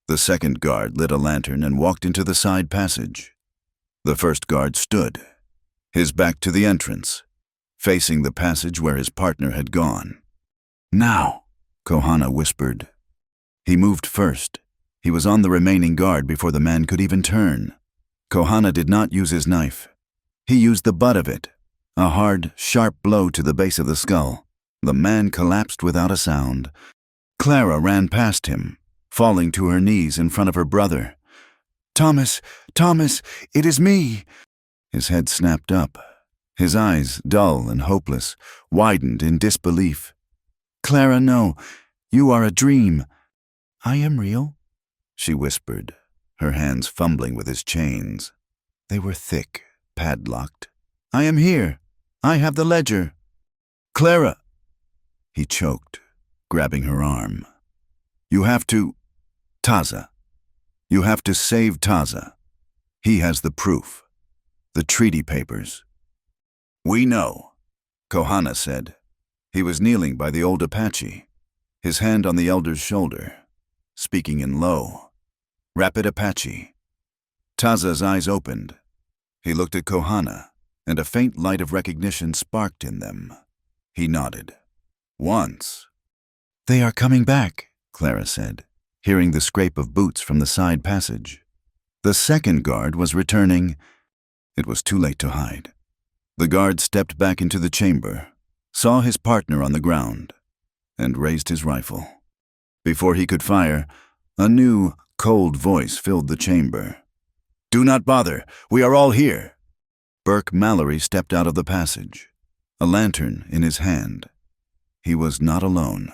the second guard lit a lantern and walked into the side passage. The first guard stood, his back to the entrance, facing the passage where his partner had gone. "Now," Kohana whispered. He moved first. He was on the remaining guard before the man could even turn. Kohana did not use his knife. He used the butt of it, a hard, sharp blow to the base of the skull. The man collapsed without a sound. Clara ran past him, falling to her knees in front of her brother. Thomas, it is me." His head snapped up. His eyes, dull and hopeless, widened in disbelief. "Clara, no. You are a dream." "I am real," she whispered, her hands fumbling with his chains. They were thick, padlocked. "I am here. I have the ledger." "Clara!" He choked, grabbing her arm. "You have to... Taza. You have to save Taza. He has the proof. The treaty papers." "We know," Kohana said. He was kneeling by the old Apache, his hand on the elder's shoulder, speaking in low, rapid Apache. Taza's eyes opened. He looked at Kohana, and a faint light of recognition sparked in them. He nodded. "Once." "They are coming back," Clara said, hearing the scrape of boots from the side passage. The second guard was returning. It was too late to hide. The guard stepped back into the chamber, saw his partner on the ground, and raised his rifle. Before he could fire, a new, cold voice filled the chamber. "Do not bother. We are all here." Burke Mallory stepped out of the passage, a lantern in his hand. He was not alone.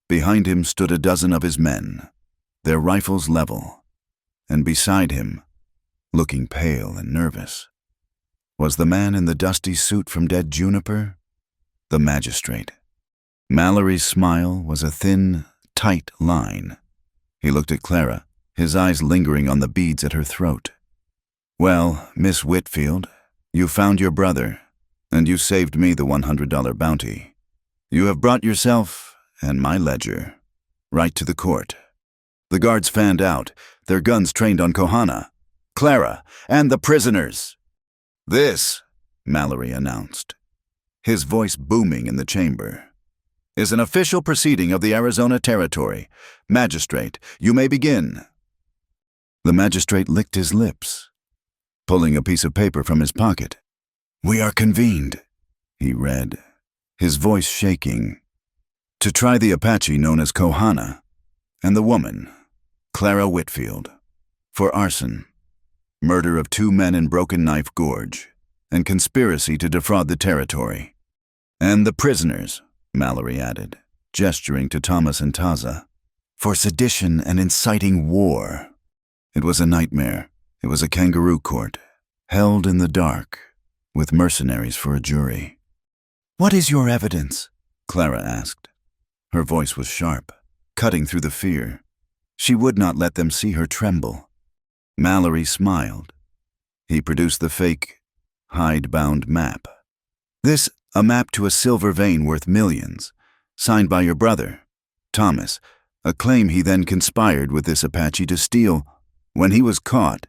Behind him stood a dozen of his men, their rifles level, and beside him, looking pale and nervous, was the man in the dusty suit from Dead Juniper, the magistrate. Mallory's smile was a thin, tight line. He looked at Clara, his eyes lingering on the beads at her throat. "Well, Miss Whitfield, you found your brother, and you saved me the $100 bounty. You have brought yourself and my ledger right to the court." The guards fanned out, their guns trained on Kohana, Clara, and the prisoners. "This," Mallory announced, his voice booming in the chamber, "is an official proceeding of the Arizona Territory. Magistrate, you may begin." The magistrate licked his lips, pulling a piece of paper from his pocket. "We are convened," he read, his voice shaking, "to try the Apache known as Kohana and the woman, Clara Whitfield, for arson, murder of 2 men in Broken Knife Gorge, and conspiracy to defraud the territory. And the prisoners," Mallory added, gesturing to Thomas and Taza, "for sedition and inciting war." It was a nightmare. It was a kangaroo court, held in the dark, with mercenaries for a jury. "What is your evidence?" Clara asked. Her voice was sharp, cutting through the fear. She would not let them see her tremble. Mallory smiled. He produced the fake, hide-bound map. "This, a map to a silver vein worth millions, signed by your brother, Thomas, a claim he then conspired with this Apache to steal. When he was caught,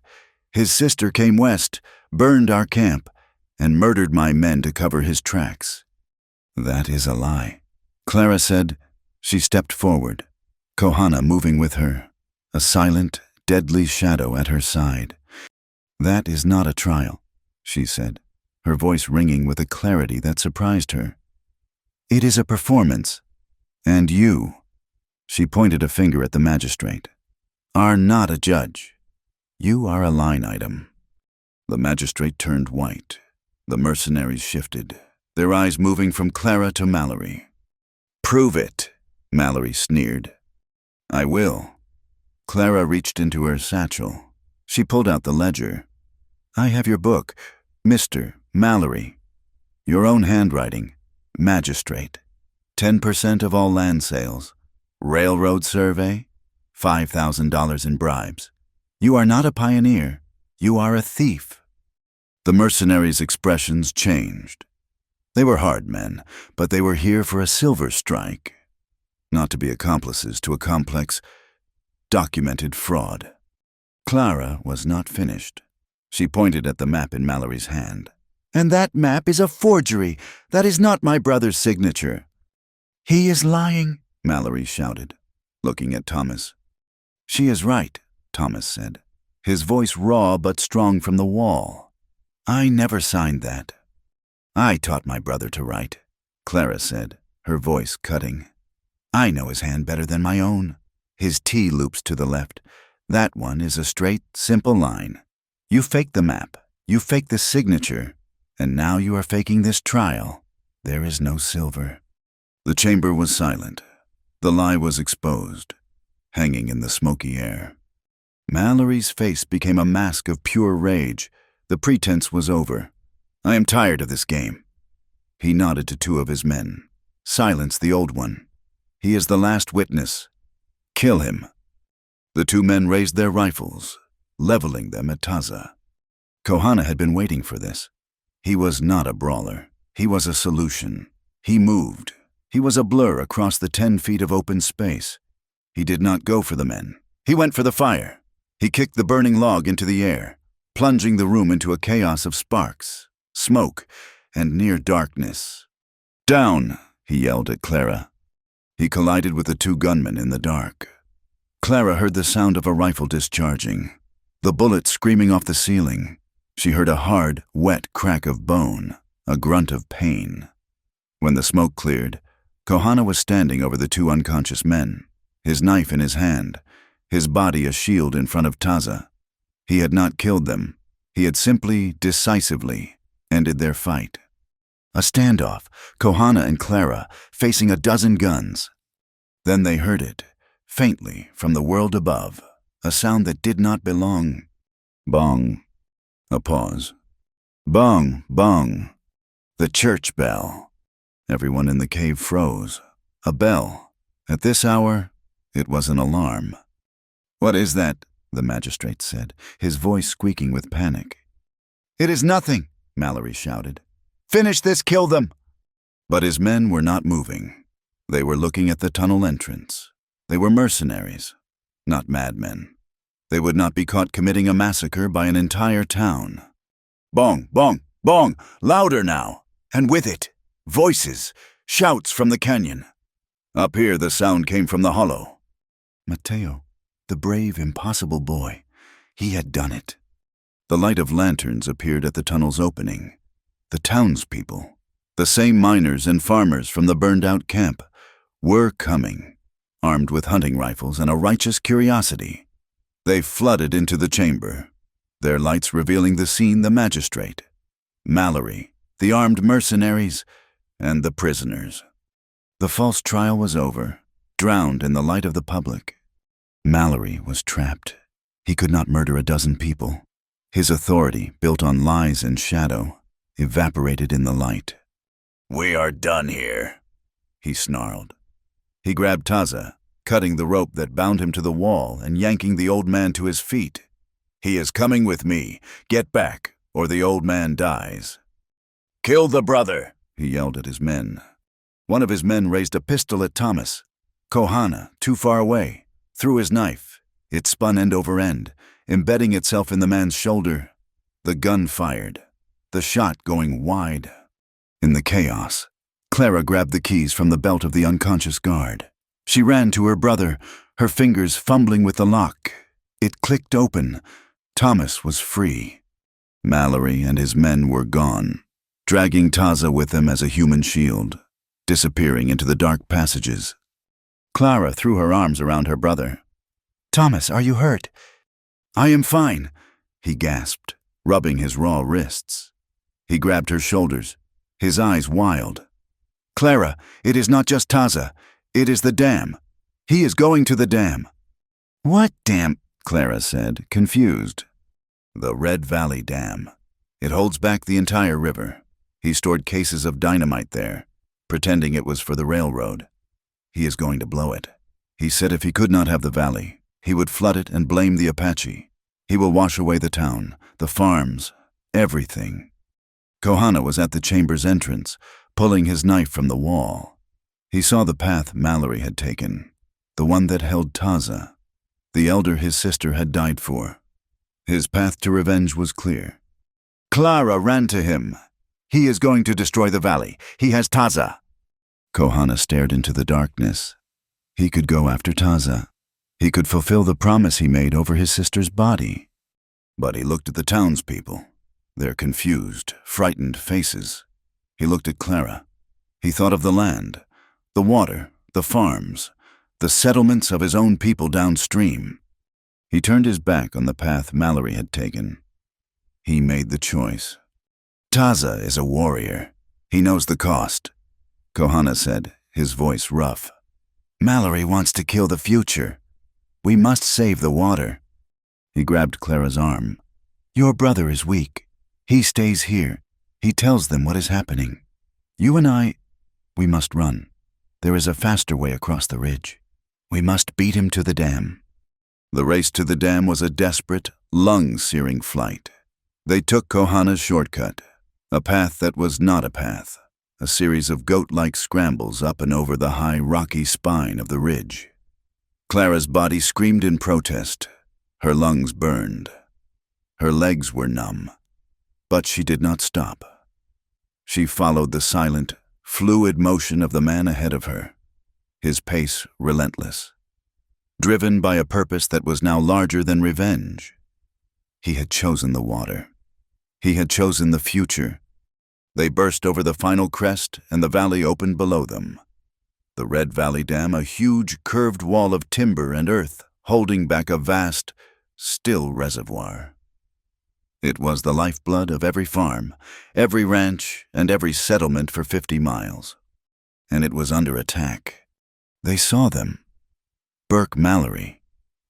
his sister came west, burned our camp, and murdered my men to cover his tracks." "That is a lie," Clara said. She stepped forward, Kohana moving with her, a silent, deadly shadow at her side. "That is not a trial," she said, her voice ringing with a clarity that surprised her. "It is a performance, and you," she pointed a finger at the magistrate, "are not a judge. You are a line item." The magistrate turned white. The mercenaries shifted, their eyes moving from Clara to Mallory. "Prove it," Mallory sneered. "I will." Clara reached into her satchel. She pulled out the ledger. "I have your book, Mr. Mallory. Your own handwriting, magistrate. 10% of all land sales. Railroad survey, $5,000 in bribes. You are not a pioneer. You are a thief." The mercenaries' expressions changed. They were hard men, but they were here for a silver strike, not to be accomplices to a complex, documented fraud. Clara was not finished. She pointed at the map in Mallory's hand. "And that map is a forgery. That is not my brother's signature." "He is lying," Mallory shouted, looking at Thomas. "She is right," Thomas said, his voice raw but strong from the wall. "I never signed that." "I taught my brother to write," Clara said, her voice cutting. "I know his hand better than my own. His T loops to the left. That one is a straight, simple line. You faked the map, you faked the signature, and now you are faking this trial. There is no silver." The chamber was silent. The lie was exposed, hanging in the smoky air. Mallory's face became a mask of pure rage. The pretense was over. "I am tired of this game." He nodded to two of his men. "Silence the old one. He is the last witness. Kill him." The two men raised their rifles, leveling them at Taza. Kohana had been waiting for this. He was not a brawler. He was a solution. He moved. He was a blur across the 10 feet of open space. He did not go for the men. He went for the fire. He kicked the burning log into the air, plunging the room into a chaos of sparks, smoke, and near darkness. "Down!" he yelled at Clara. He collided with the two gunmen in the dark. Clara heard the sound of a rifle discharging, the bullet screaming off the ceiling. She heard a hard, wet crack of bone, a grunt of pain. When the smoke cleared, Kohana was standing over the two unconscious men, his knife in his hand, his body a shield in front of Taza. He had not killed them. He had simply, decisively, ended their fight. A standoff, Kohana and Clara facing a dozen guns. Then they heard it, faintly, from the world above, a sound that did not belong. Bong. A pause. Bong, bong. The church bell. Everyone in the cave froze. A bell. At this hour, it was an alarm. "What is that?" the magistrate said, his voice squeaking with panic. "It is nothing," Mallory shouted. "Finish this, kill them!" But his men were not moving. They were looking at the tunnel entrance. They were mercenaries, not madmen. They would not be caught committing a massacre by an entire town. Bong, bong, bong, louder now, and with it, voices, shouts from the canyon. Up here the sound came from the hollow. Matteo, the brave, impossible boy, he had done it. The light of lanterns appeared at the tunnel's opening. The townspeople, the same miners and farmers from the burned-out camp, were coming, armed with hunting rifles and a righteous curiosity. They flooded into the chamber, their lights revealing the scene: the magistrate, Mallory, the armed mercenaries, and the prisoners. The false trial was over, drowned in the light of the public. Mallory was trapped. He could not murder a dozen people. His authority, built on lies and shadow, evaporated in the light. "We are done here," he snarled. He grabbed Taza, cutting the rope that bound him to the wall and yanking the old man to his feet. "He is coming with me. Get back, or the old man dies." "Kill the brother," he yelled at his men. One of his men raised a pistol at Thomas. Kohana, too far away, threw his knife. It spun end over end, embedding itself in the man's shoulder. The gun fired, the shot going wide. In the chaos, Clara grabbed the keys from the belt of the unconscious guard. She ran to her brother, her fingers fumbling with the lock. It clicked open. Thomas was free. Mallory and his men were gone, dragging Taza with them as a human shield, disappearing into the dark passages. Clara threw her arms around her brother. "Thomas, are you hurt?" "I am fine," he gasped, rubbing his raw wrists. He grabbed her shoulders, his eyes wild. "Clara, it is not just Taza. It is the dam. He is going to the dam." "What dam?" Clara said, confused. "The Red Valley Dam. It holds back the entire river. He stored cases of dynamite there, pretending it was for the railroad. He is going to blow it. He said if he could not have the valley, he would flood it and blame the Apache. He will wash away the town, the farms, everything." Kohana was at the chamber's entrance, pulling his knife from the wall. He saw the path Mallory had taken, the one that held Taza, the elder his sister had died for. His path to revenge was clear. Clara ran to him. "He is going to destroy the valley. He has Taza." Kohana stared into the darkness. He could go after Taza. He could fulfill the promise he made over his sister's body. But he looked at the townspeople, their confused, frightened faces. He looked at Clara. He thought of the land, the water, the farms, the settlements of his own people downstream. He turned his back on the path Mallory had taken. He made the choice. "Taza is a warrior. He knows the cost," Kohana said, his voice rough. "Mallory wants to kill the future. We must save the water." He grabbed Clara's arm. "Your brother is weak. He stays here. He tells them what is happening. You and we must run. There is a faster way across the ridge. We must beat him to the dam." The race to the dam was a desperate, lung-searing flight. They took Kohana's shortcut, a path that was not a path, a series of goat-like scrambles up and over the high, rocky spine of the ridge. Clara's body screamed in protest. Her lungs burned. Her legs were numb. But she did not stop. She followed the silent, fluid motion of the man ahead of her, his pace relentless, driven by a purpose that was now larger than revenge. He had chosen the water. He had chosen the future. They burst over the final crest, and the valley opened below them. The Red Valley Dam, a huge, curved wall of timber and earth, holding back a vast, still reservoir. It was the lifeblood of every farm, every ranch, and every settlement for 50 miles. And it was under attack. They saw them. Burke Mallory,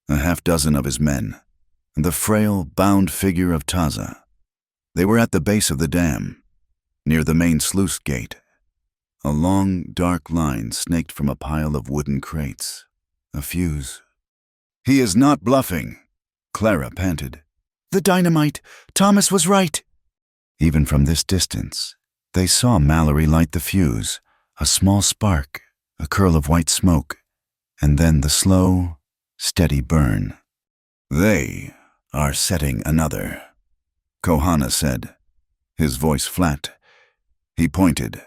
a half-dozen of his men, and the frail, bound figure of Taza. They were at the base of the dam, near the main sluice gate. A long, dark line snaked from a pile of wooden crates. A fuse. "He is not bluffing," Clara panted. "The dynamite! Thomas was right!" Even from this distance, they saw Mallory light the fuse, a small spark, a curl of white smoke, and then the slow, steady burn. "They are setting another," Kohana said, his voice flat. He pointed.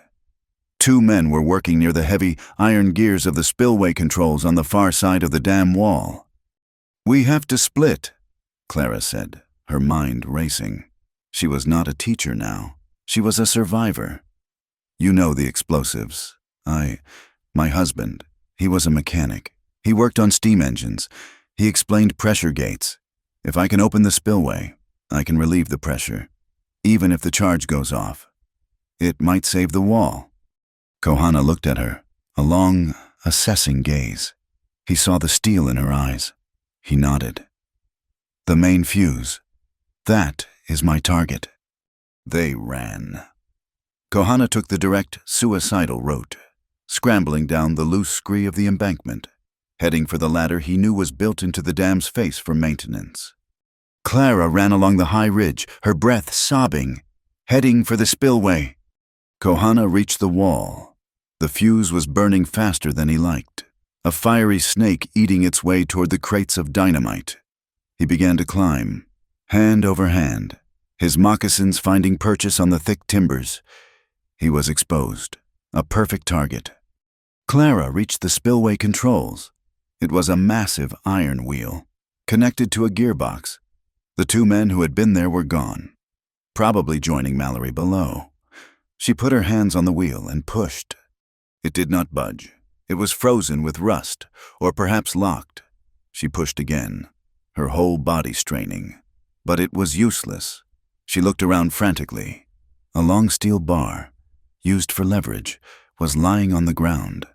2 men were working near the heavy iron gears of the spillway controls on the far side of the dam wall. "We have to split," Clara said, her mind racing. She was not a teacher now. She was a survivor. "You know the explosives. My husband, he was a mechanic. He worked on steam engines. He explained pressure gates. If I can open the spillway, I can relieve the pressure, even if the charge goes off. It might save the wall." Kohana looked at her, a long, assessing gaze. He saw the steel in her eyes. He nodded. "The main fuse. That is my target." They ran. Kohana took the direct, suicidal route, scrambling down the loose scree of the embankment, heading for the ladder he knew was built into the dam's face for maintenance. Clara ran along the high ridge, her breath sobbing, heading for the spillway. Kohana reached the wall. The fuse was burning faster than he liked, a fiery snake eating its way toward the crates of dynamite. He began to climb, hand over hand, his moccasins finding purchase on the thick timbers. He was exposed, a perfect target. Clara reached the spillway controls. It was a massive iron wheel, connected to a gearbox. The 2 men who had been there were gone, probably joining Mallory below. She put her hands on the wheel and pushed. It did not budge. It was frozen with rust, or perhaps locked. She pushed again, her whole body straining. But it was useless. She looked around frantically. A long steel bar, used for leverage, was lying on the ground.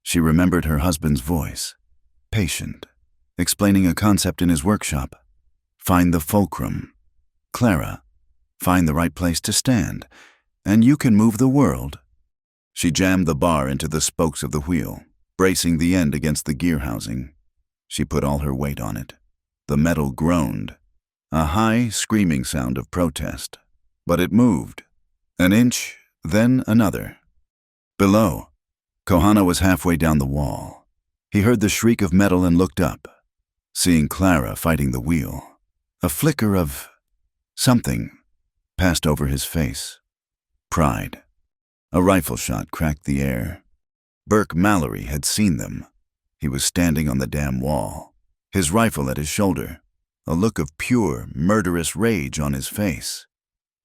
She remembered her husband's voice, patient, explaining a concept in his workshop. Find the fulcrum. Clara, find the right place to stand, and you can move the world. She jammed the bar into the spokes of the wheel, bracing the end against the gear housing. She put all her weight on it. The metal groaned, a high, screaming sound of protest. But it moved. An inch, then another. Below, Kohana was halfway down the wall. He heard the shriek of metal and looked up, seeing Clara fighting the wheel. A flicker of something passed over his face. Pride. A rifle shot cracked the air. Burke Mallory had seen them. He was standing on the damn wall, his rifle at his shoulder, a look of pure, murderous rage on his face.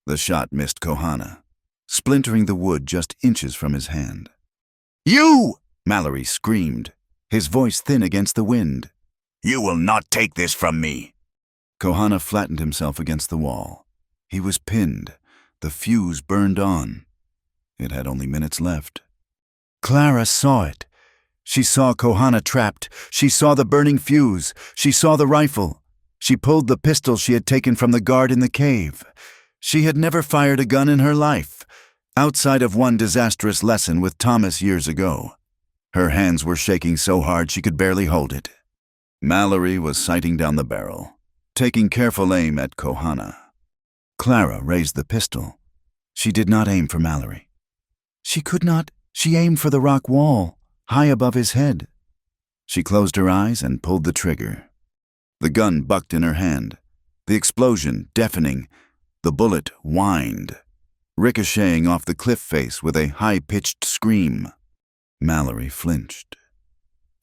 The shot missed Kohana, splintering the wood just inches from his hand. "You!" Mallory screamed, his voice thin against the wind. "You will not take this from me!" Kohana flattened himself against the wall. He was pinned. The fuse burned on. It had only minutes left. Clara saw it. She saw Kohana trapped. She saw the burning fuse. She saw the rifle. She pulled the pistol she had taken from the guard in the cave. She had never fired a gun in her life, outside of one disastrous lesson with Thomas years ago. Her hands were shaking so hard she could barely hold it. Mallory was sighting down the barrel, taking careful aim at Kohana. Clara raised the pistol. She did not aim for Mallory. She could not. She aimed for the rock wall, high above his head. She closed her eyes and pulled the trigger. The gun bucked in her hand. The explosion, deafening. The bullet whined, ricocheting off the cliff face with a high-pitched scream. Mallory flinched.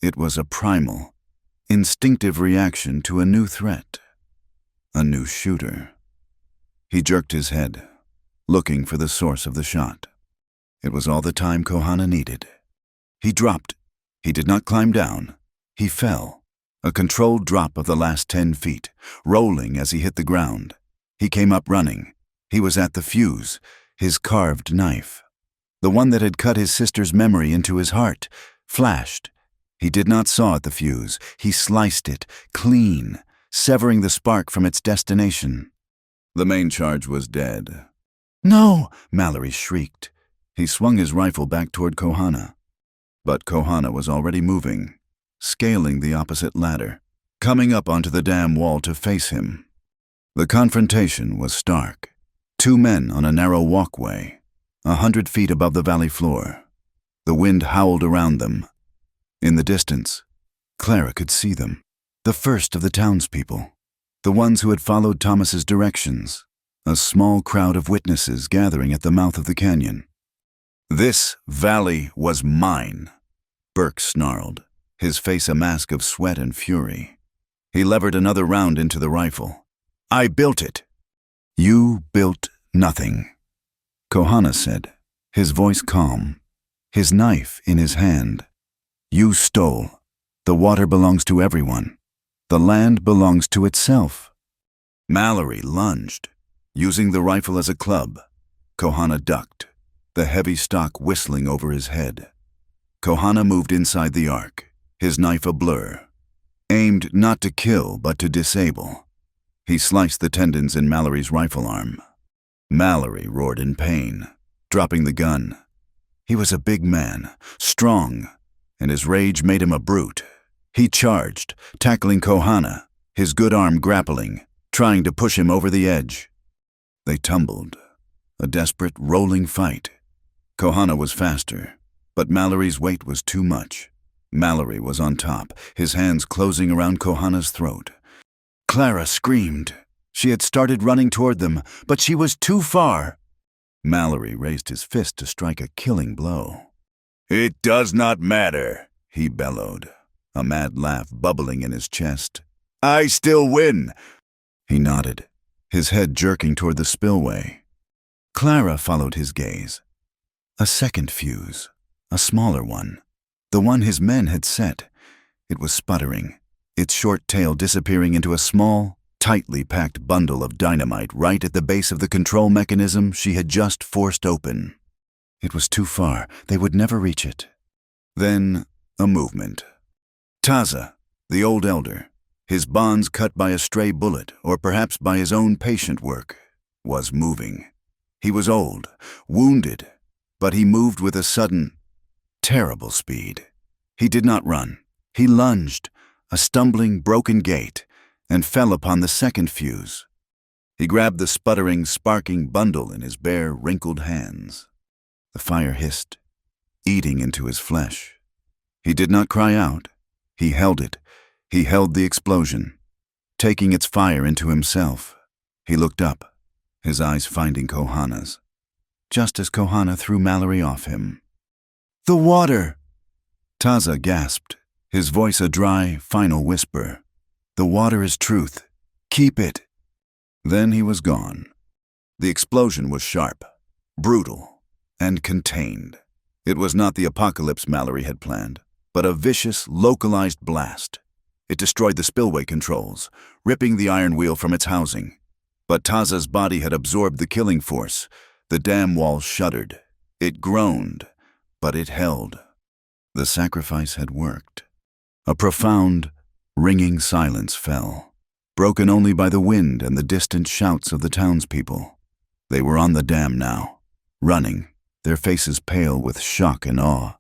It was a primal, instinctive reaction to a new threat. A new shooter. He jerked his head, looking for the source of the shot. It was all the time Kohana needed. He dropped. He did not climb down. He fell, a controlled drop of the last 10 feet, rolling as he hit the ground. He came up running. He was at the fuse, his carved knife. The one that had cut his sister's memory into his heart, flashed. He did not saw at the fuse. He sliced it, clean, severing the spark from its destination. The main charge was dead. "No!" Mallory shrieked. He swung his rifle back toward Kohana. But Kohana was already moving, scaling the opposite ladder, coming up onto the dam wall to face him. The confrontation was stark. 2 men on a narrow walkway, 100 feet above the valley floor. The wind howled around them. In the distance, Clara could see them, the first of the townspeople, the ones who had followed Thomas's directions, a small crowd of witnesses gathering at the mouth of the canyon. "This valley was mine," Burke snarled, his face a mask of sweat and fury. He levered another round into the rifle. "I built it." "You built nothing," Kohana said, his voice calm, his knife in his hand. "You stole. The water belongs to everyone. The land belongs to itself." Mallory lunged, using the rifle as a club. Kohana ducked, the heavy stock whistling over his head. Kohana moved inside the arc, his knife a blur, aimed not to kill but to disable. He sliced the tendons in Mallory's rifle arm. Mallory roared in pain, dropping the gun. He was a big man, strong, and his rage made him a brute. He charged, tackling Kohana, his good arm grappling, trying to push him over the edge. They tumbled, a desperate, rolling fight. Kohana was faster, but Mallory's weight was too much. Mallory was on top, his hands closing around Kohana's throat. Clara screamed. She had started running toward them, but she was too far. Mallory raised his fist to strike a killing blow. "It does not matter," he bellowed, a mad laugh bubbling in his chest. "I still win." He nodded, his head jerking toward the spillway. Clara followed his gaze. A second fuse, a smaller one, the one his men had set. It was sputtering, its short tail disappearing into a small, tightly packed bundle of dynamite right at the base of the control mechanism she had just forced open. It was too far. They would never reach it. Then, a movement. Taza, the old elder, his bonds cut by a stray bullet or perhaps by his own patient work, was moving. He was old, wounded, but he moved with a sudden, terrible speed. He did not run. He lunged, a stumbling, broken gait, and fell upon the second fuse. He grabbed the sputtering, sparking bundle in his bare, wrinkled hands. The fire hissed. eating into his flesh. He did not cry out. He held it. He held the explosion, taking its fire into himself. He looked up, his eyes finding Kohana's, just as Kohana threw Mallory off him. "The water!" Taza gasped, his voice a dry, final whisper. "The water is truth. Keep it." Then he was gone. The explosion was sharp, brutal, and contained. It was not the apocalypse Mallory had planned, but a vicious, localized blast. It destroyed the spillway controls, ripping the iron wheel from its housing. But Taza's body had absorbed the killing force. The dam wall shuddered. It groaned, but it held. The sacrifice had worked. A profound, ringing silence fell, broken only by the wind and the distant shouts of the townspeople. They were on the dam now, running, their faces pale with shock and awe.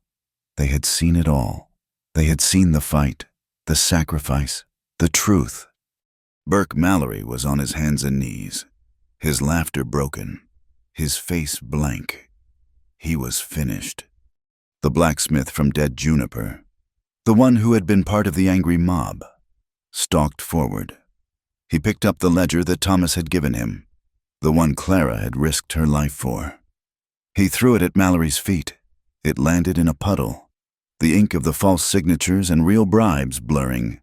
They had seen it all. They had seen the fight, the sacrifice, the truth. Burke Mallory was on his hands and knees, his laughter broken, his face blank. He was finished. The blacksmith from Dead Juniper, the one who had been part of the angry mob, stalked forward. He picked up the ledger that Thomas had given him, the one Clara had risked her life for. He threw it at Mallory's feet. It landed in a puddle, the ink of the false signatures and real bribes blurring.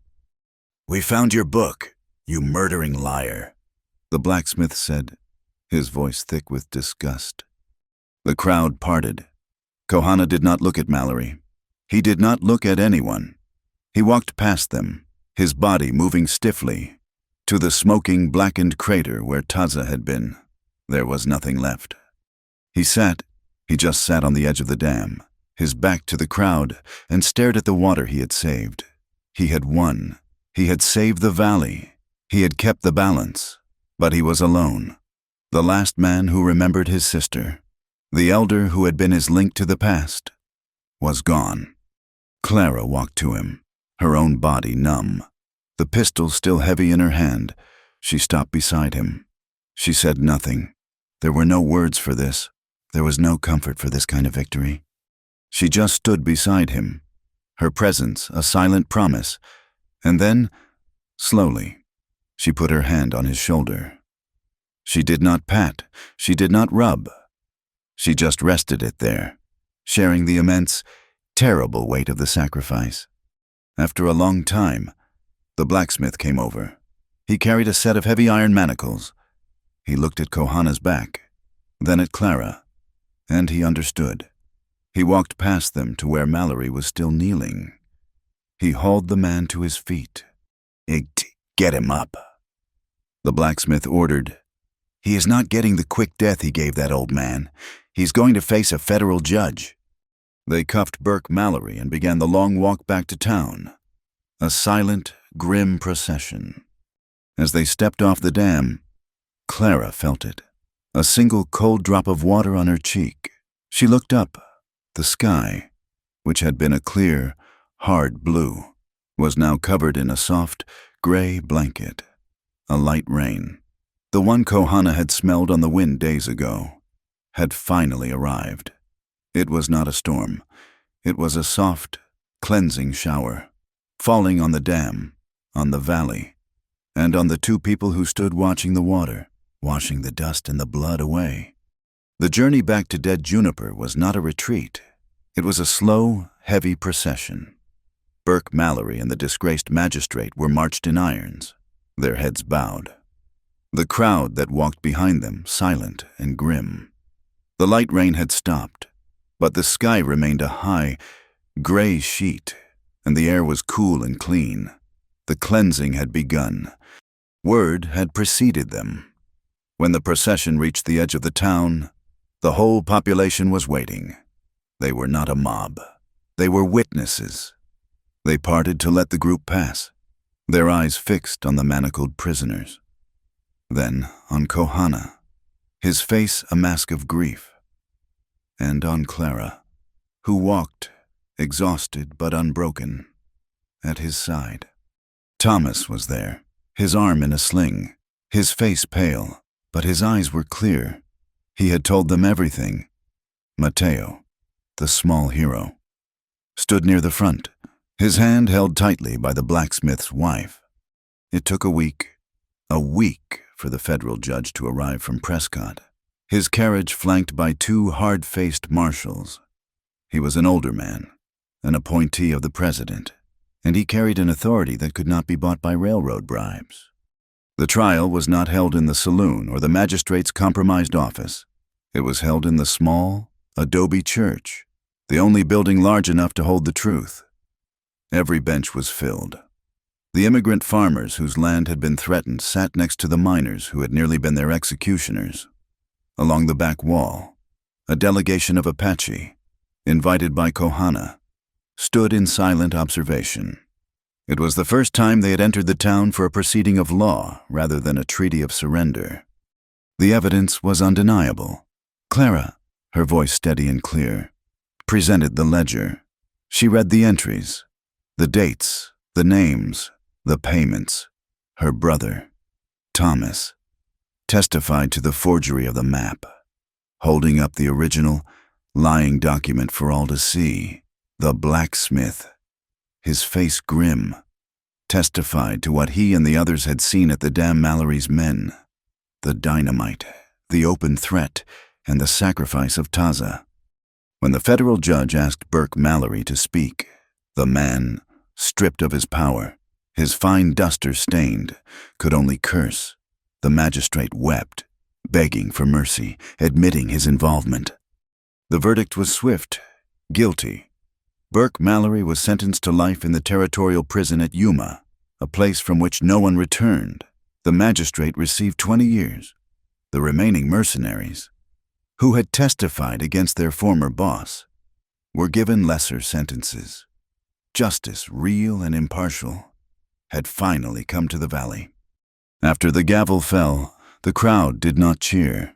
"We found your book, you murdering liar," the blacksmith said, his voice thick with disgust. The crowd parted. Kohana did not look at Mallory. He did not look at anyone. He walked past them, his body moving stiffly, to the smoking, blackened crater where Taza had been. There was nothing left. He just sat on the edge of the dam, his back to the crowd, and stared at the water he had saved. He had won. He had saved the valley. He had kept the balance. But he was alone. The last man who remembered his sister, the elder who had been his link to the past, was gone. Clara walked to him, her own body numb. The pistol still heavy in her hand, she stopped beside him. She said nothing. There were no words for this. There was no comfort for this kind of victory. She just stood beside him, her presence a silent promise, and then, slowly, she put her hand on his shoulder. She did not pat, she did not rub. She just rested it there, sharing the immense, terrible weight of the sacrifice. After a long time, the blacksmith came over. He carried a set of heavy iron manacles. He looked at Kohana's back, then at Clara, and he understood. He walked past them to where Mallory was still kneeling. He hauled the man to his feet. "Get him up," the blacksmith ordered. "He is not getting the quick death he gave that old man. He's going to face a federal judge." They cuffed Burke Mallory and began the long walk back to town, a silent, grim procession. As they stepped off the dam, Clara felt it, a single cold drop of water on her cheek. She looked up. The sky, which had been a clear, hard blue, was now covered in a soft, gray blanket, a light rain. The one Kohana had smelled on the wind days ago had finally arrived. It was not a storm. It was a soft, cleansing shower, falling on the dam, on the valley, and on the two people who stood watching the water, washing the dust and the blood away. The journey back to Dead Juniper was not a retreat. It was a slow, heavy procession. Burke Mallory and the disgraced magistrate were marched in irons, their heads bowed. The crowd that walked behind them, silent and grim. The light rain had stopped, but the sky remained a high, gray sheet, and the air was cool and clean. The cleansing had begun. Word had preceded them. When the procession reached the edge of the town, the whole population was waiting. They were not a mob. They were witnesses. They parted to let the group pass, their eyes fixed on the manacled prisoners. Then on Kohana, his face a mask of grief, and on Clara, who walked, exhausted but unbroken, at his side. Thomas was there, his arm in a sling, his face pale, but his eyes were clear. He had told them everything. Mateo, the small hero, stood near the front, his hand held tightly by the blacksmith's wife. It took a week for the federal judge to arrive from Prescott, his carriage flanked by two hard-faced marshals. He was an older man, an appointee of the president, and he carried an authority that could not be bought by railroad bribes. The trial was not held in the saloon or the magistrate's compromised office. It was held in the small, adobe church, the only building large enough to hold the truth. Every bench was filled. The immigrant farmers whose land had been threatened sat next to the miners who had nearly been their executioners. Along the back wall, a delegation of Apache, invited by Kohana, stood in silent observation. It was the first time they had entered the town for a proceeding of law rather than a treaty of surrender. The evidence was undeniable. Clara, her voice steady and clear, presented the ledger. She read the entries, the dates, the names, the payments. Her brother, Thomas, testified to the forgery of the map, holding up the original, lying document for all to see. The blacksmith, his face grim, testified to what he and the others had seen at the Dam Mallory's men, the dynamite, the open threat, and the sacrifice of Taza. When the federal judge asked Burke Mallory to speak, the man, stripped of his power, his fine duster stained, could only curse. The magistrate wept, begging for mercy, admitting his involvement. The verdict was swift, guilty. Burke Mallory was sentenced to life in the territorial prison at Yuma, a place from which no one returned. The magistrate received 20 years. The remaining mercenaries, who had testified against their former boss, were given lesser sentences. Justice, real and impartial, had finally come to the valley. After the gavel fell, the crowd did not cheer.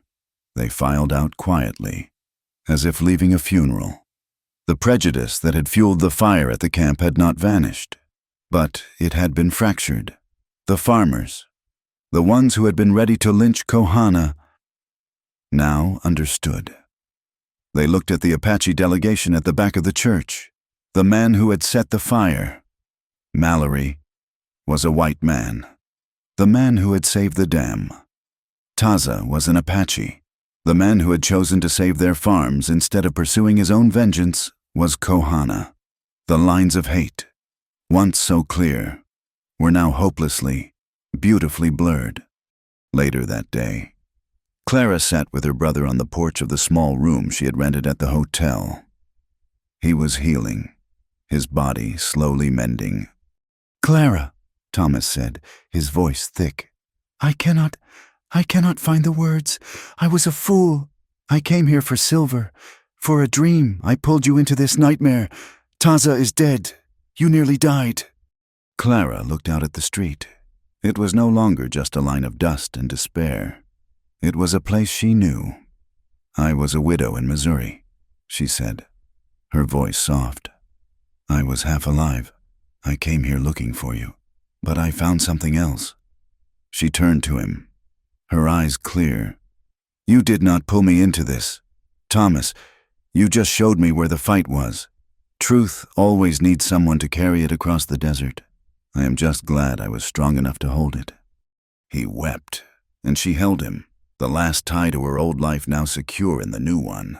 They filed out quietly, as if leaving a funeral. The prejudice that had fueled the fire at the camp had not vanished, but it had been fractured. The farmers, the ones who had been ready to lynch Kohana, now understood. They looked at the Apache delegation at the back of the church, the man who had set the fire. Mallory was a white man, the man who had saved the dam. Taza was an Apache. The man who had chosen to save their farms instead of pursuing his own vengeance was Kohana. The lines of hate, once so clear, were now hopelessly, beautifully blurred. Later that day, Clara sat with her brother on the porch of the small room she had rented at the hotel. He was healing, his body slowly mending. "Clara," Thomas said, his voice thick, I cannot find the words. I was a fool. I came here for silver. For a dream, I pulled you into this nightmare. Taza is dead. You nearly died." Clara looked out at the street. It was no longer just a line of dust and despair. It was a place she knew. "I was a widow in Missouri," she said, her voice soft. "I was half alive. I came here looking for you, but I found something else." She turned to him, her eyes clear. "You did not pull me into this, Thomas. You just showed me where the fight was. Truth always needs someone to carry it across the desert. I am just glad I was strong enough to hold it." He wept, and she held him, the last tie to her old life now secure in the new one.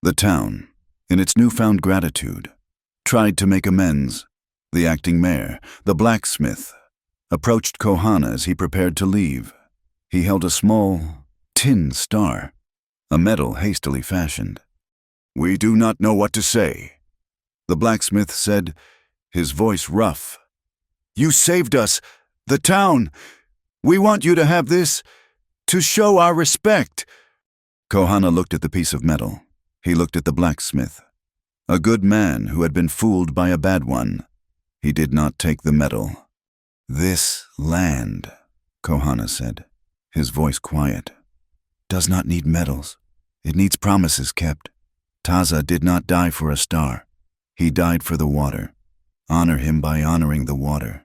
The town, in its newfound gratitude, tried to make amends. The acting mayor, the blacksmith, approached Kohana as he prepared to leave. He held a small, tin star, a medal hastily fashioned. "We do not know what to say," the blacksmith said, his voice rough. "You saved us, the town. We want you to have this, to show our respect." Kohana looked at the piece of metal. He looked at the blacksmith, a good man who had been fooled by a bad one. He did not take the medal. "This land," Kohana said, his voice quiet, "does not need medals. It needs promises kept. Taza did not die for a star. He died for the water. Honor him by honoring the water."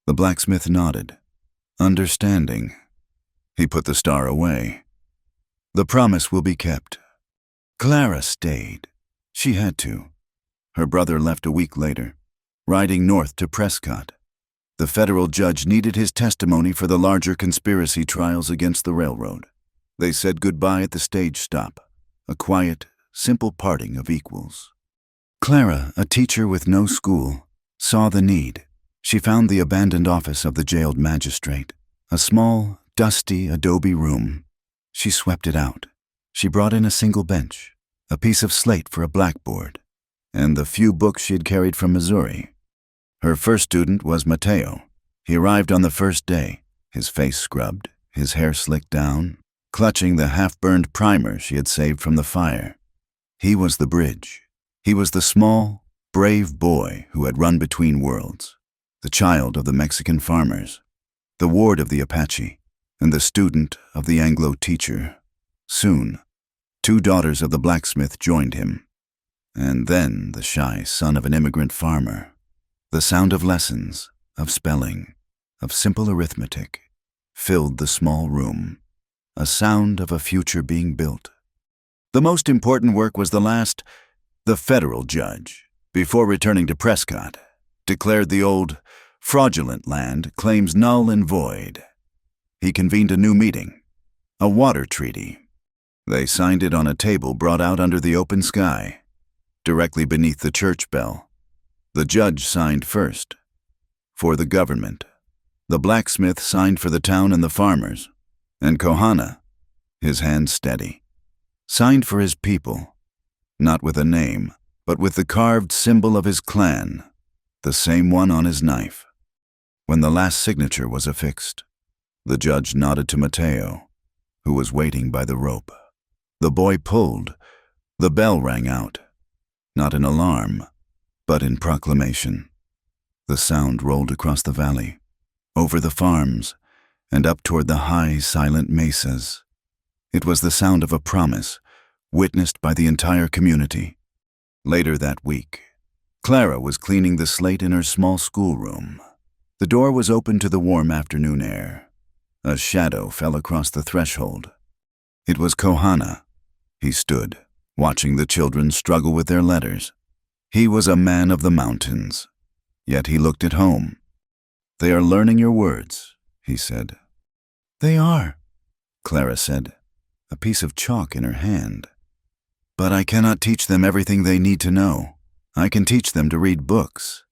The blacksmith nodded, understanding. He put the star away. "The promise will be kept." Clara stayed. She had to. Her brother left a week later, riding north to Prescott. The federal judge needed his testimony for the larger conspiracy trials against the railroad. They said goodbye at the stage stop, a quiet, simple parting of equals. Clara, a teacher with no school, saw the need. She found the abandoned office of the jailed magistrate, a small, dusty adobe room. She swept it out. She brought in a single bench, a piece of slate for a blackboard, and the few books she had carried from Missouri. Her first student was Mateo. He arrived on the first day, his face scrubbed, his hair slicked down, clutching the half-burned primer she had saved from the fire. He was the bridge. He was the small, brave boy who had run between worlds, the child of the Mexican farmers, the ward of the Apache, and the student of the Anglo teacher. Soon, 2 daughters of the blacksmith joined him, and then the shy son of an immigrant farmer. The sound of lessons, of spelling, of simple arithmetic, filled the small room, a sound of a future being built. The most important work was the last. The federal judge, before returning to Prescott, declared the old, fraudulent land claims null and void. He convened a new meeting, a water treaty. They signed it on a table brought out under the open sky, directly beneath the church bell. The judge signed first, for the government. The blacksmith signed for the town and the farmers, and Kohana, his hand steady, signed for his people, not with a name, but with the carved symbol of his clan, the same one on his knife. When the last signature was affixed, the judge nodded to Mateo, who was waiting by the rope. The boy pulled. The bell rang out, not in alarm, but in proclamation. The sound rolled across the valley, over the farms, and up toward the high, silent mesas. It was the sound of a promise, witnessed by the entire community. Later that week, Clara was cleaning the slate in her small schoolroom. The door was open to the warm afternoon air. A shadow fell across the threshold. It was Kohana. He stood, watching the children struggle with their letters. He was a man of the mountains, yet he looked at home. "They are learning your words," he said. "They are," Clara said, a piece of chalk in her hand. "But I cannot teach them everything they need to know. I can teach them to read books,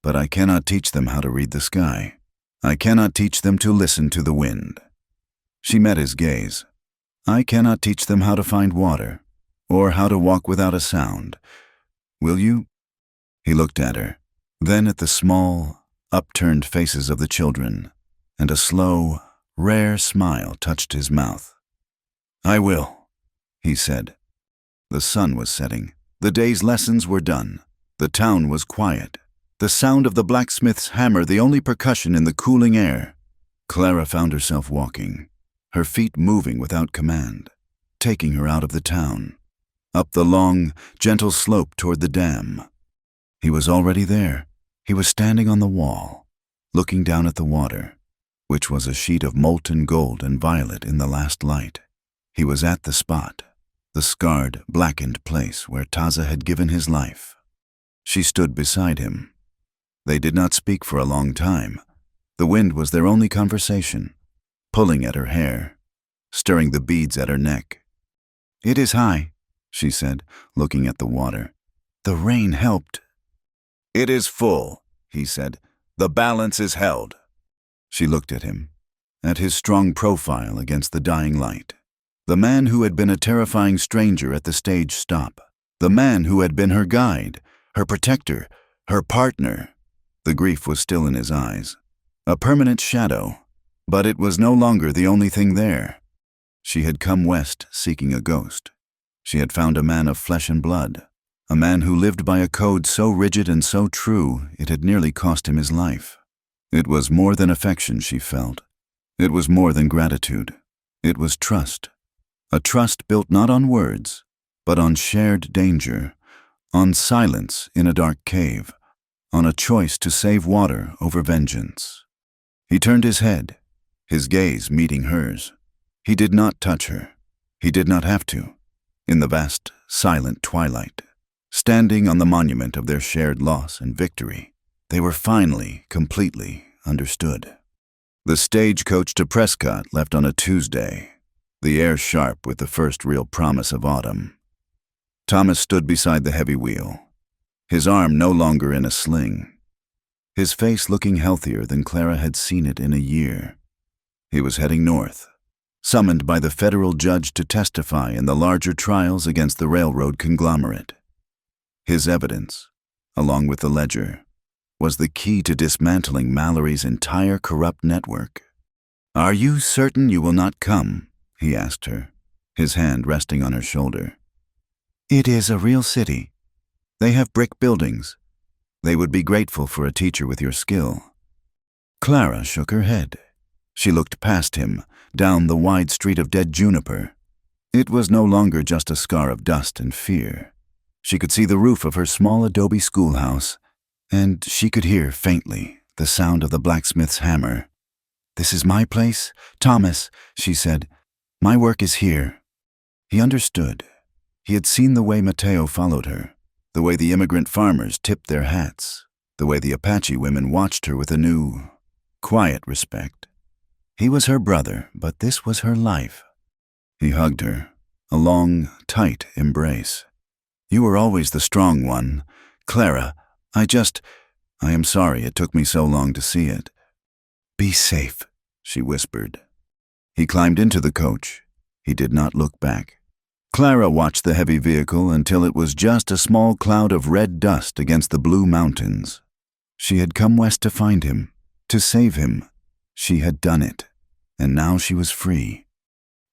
but I cannot teach them how to read the sky. I cannot teach them to listen to the wind." She met his gaze. "I cannot teach them how to find water, or how to walk without a sound. Will you?" He looked at her, then at the small, upturned faces of the children, and a slow, rare smile touched his mouth. "I will," he said. The sun was setting. The day's lessons were done. The town was quiet. The sound of the blacksmith's hammer the only percussion in the cooling air. Clara found herself walking, her feet moving without command, taking her out of the town, up the long, gentle slope toward the dam. He was already there. He was standing on the wall, looking down at the water, which was a sheet of molten gold and violet in the last light. He was at the spot, the scarred, blackened place where Taza had given his life. She stood beside him. They did not speak for a long time. The wind was their only conversation, pulling at her hair, stirring the beads at her neck. "It is high," she said, looking at the water. "The rain helped." "It is full," he said. "The balance is held." She looked at him, at his strong profile against the dying light. The man who had been a terrifying stranger at the stage stop. The man who had been her guide, her protector, her partner. The grief was still in his eyes, a permanent shadow, but it was no longer the only thing there. She had come west seeking a ghost. She had found a man of flesh and blood, a man who lived by a code so rigid and so true it had nearly cost him his life. It was more than affection she felt. It was more than gratitude. It was trust. A trust built not on words, but on shared danger, on silence in a dark cave, on a choice to save water over vengeance. He turned his head, his gaze meeting hers. He did not touch her. He did not have to. In the vast, silent twilight, Standing on the monument of their shared loss and victory, they were finally, completely understood. The stagecoach to Prescott left on a Tuesday, the air sharp with the first real promise of autumn. Thomas stood beside the heavy wheel, his arm no longer in a sling, his face looking healthier than Clara had seen it in a year. He was heading north, summoned by the federal judge to testify in the larger trials against the railroad conglomerate. His evidence, along with the ledger, was the key to dismantling Mallory's entire corrupt network. "Are you certain you will not come?" he asked her, his hand resting on her shoulder. "It is a real city. They have brick buildings. They would be grateful for a teacher with your skill." Clara shook her head. She looked past him, down the wide street of dead juniper. It was no longer just a scar of dust and fear. She could see the roof of her small adobe schoolhouse, and she could hear faintly the sound of the blacksmith's hammer. "This is my place, Thomas," she said. "My work is here." He understood. He had seen the way Mateo followed her, the way the immigrant farmers tipped their hats, the way the Apache women watched her with a new, quiet respect. He was her brother, but this was her life. He hugged her, a long, tight embrace. "You were always the strong one, Clara. I am sorry it took me so long to see it." "Be safe," she whispered. He climbed into the coach. He did not look back. Clara watched the heavy vehicle until it was just a small cloud of red dust against the blue mountains. She had come west to find him, to save him. She had done it, and now she was free.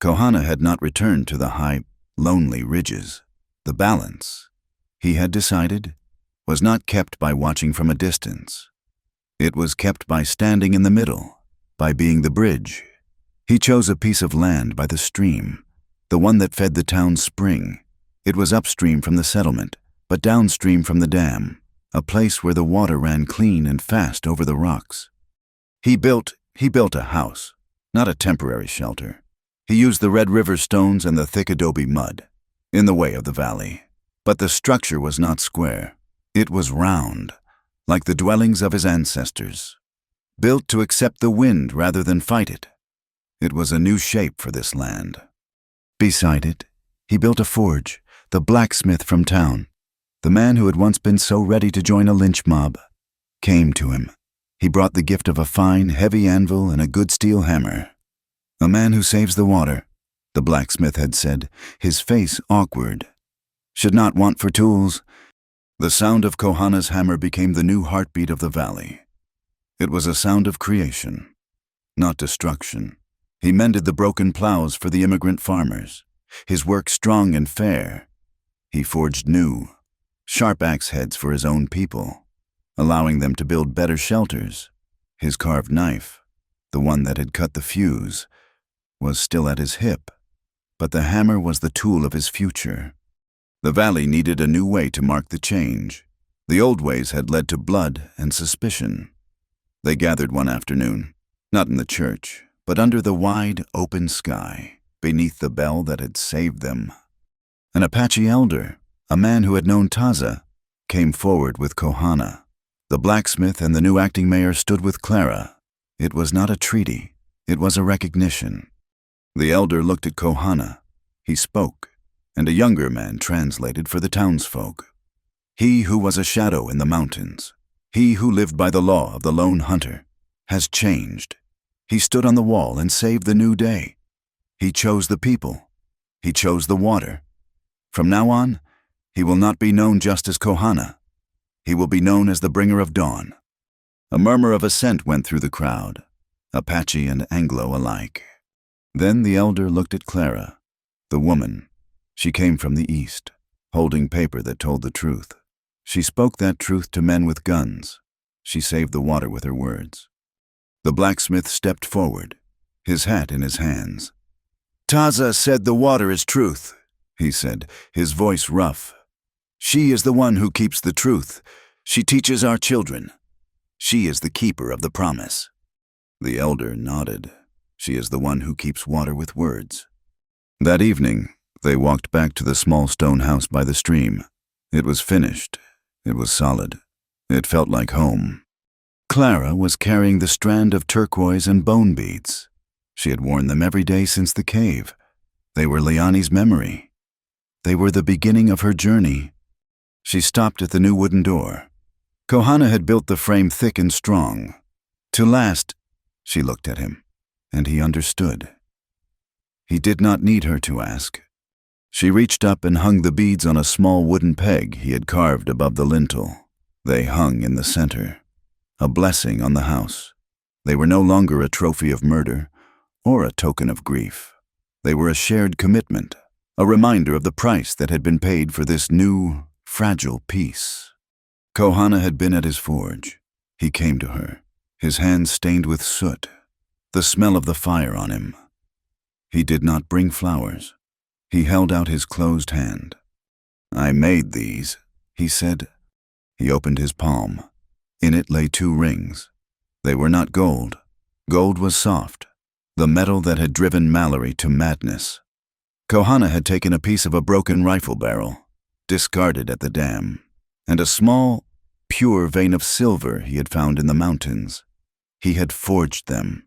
Kohana had not returned to the high, lonely ridges. The balance, he had decided, was not kept by watching from a distance. It was kept by standing in the middle, by being the bridge. He chose a piece of land by the stream, the one that fed the town's spring. It was upstream from the settlement, but downstream from the dam, a place where the water ran clean and fast over the rocks. He built a house, not a temporary shelter. He used the Red River stones and the thick adobe mud, in the way of the valley. But the structure was not square. It was round, like the dwellings of his ancestors, built to accept the wind rather than fight it. It was a new shape for this land. Beside it, he built a forge, the blacksmith from town. The man who had once been so ready to join a lynch mob came to him. He brought the gift of a fine, heavy anvil and a good steel hammer. "A man who saves the water," the blacksmith had said, his face awkward. "Should not want for tools." The sound of Kohana's hammer became the new heartbeat of the valley. It was a sound of creation, not destruction. He mended the broken plows for the immigrant farmers, his work strong and fair. He forged new, sharp axe heads for his own people, allowing them to build better shelters. His carved knife, the one that had cut the fuse, was still at his hip, but the hammer was the tool of his future. The valley needed a new way to mark the change. The old ways had led to blood and suspicion. They gathered one afternoon, not in the church, but under the wide, open sky, beneath the bell that had saved them. An Apache elder, a man who had known Taza, came forward with Kohana. The blacksmith and the new acting mayor stood with Clara. It was not a treaty, it was a recognition. The elder looked at Kohana. He spoke, and a younger man translated for the townsfolk. He who was a shadow in the mountains, he who lived by the law of the lone hunter, has changed. He stood on the wall and saved the new day. He chose the people. He chose the water. From now on, he will not be known just as Kohana. He will be known as the bringer of dawn. A murmur of assent went through the crowd, Apache and Anglo alike. Then the elder looked at Clara, the woman. She came from the east, holding paper that told the truth. She spoke that truth to men with guns. She saved the water with her words. The blacksmith stepped forward, his hat in his hands. "Taza said the water is truth," he said, his voice rough. "She is the one who keeps the truth. She teaches our children. She is the keeper of the promise." The elder nodded. She is the one who keeps water with words. That evening, they walked back to the small stone house by the stream. It was finished. It was solid. It felt like home. Clara was carrying the strand of turquoise and bone beads. She had worn them every day since the cave. They were Liani's memory. They were the beginning of her journey. She stopped at the new wooden door. Kohana had built the frame thick and strong. To last, she looked at him, and he understood. He did not need her to ask. She reached up and hung the beads on a small wooden peg he had carved above the lintel. They hung in the center, a blessing on the house. They were no longer a trophy of murder or a token of grief. They were a shared commitment, a reminder of the price that had been paid for this new, fragile peace. Kohana had been at his forge. He came to her, his hands stained with soot, the smell of the fire on him. He did not bring flowers. He held out his closed hand. "I made these," he said. He opened his palm. In it lay 2 rings. They were not gold. Gold was soft, the metal that had driven Mallory to madness. Kohana had taken a piece of a broken rifle barrel, discarded at the dam, and a small, pure vein of silver he had found in the mountains. He had forged them,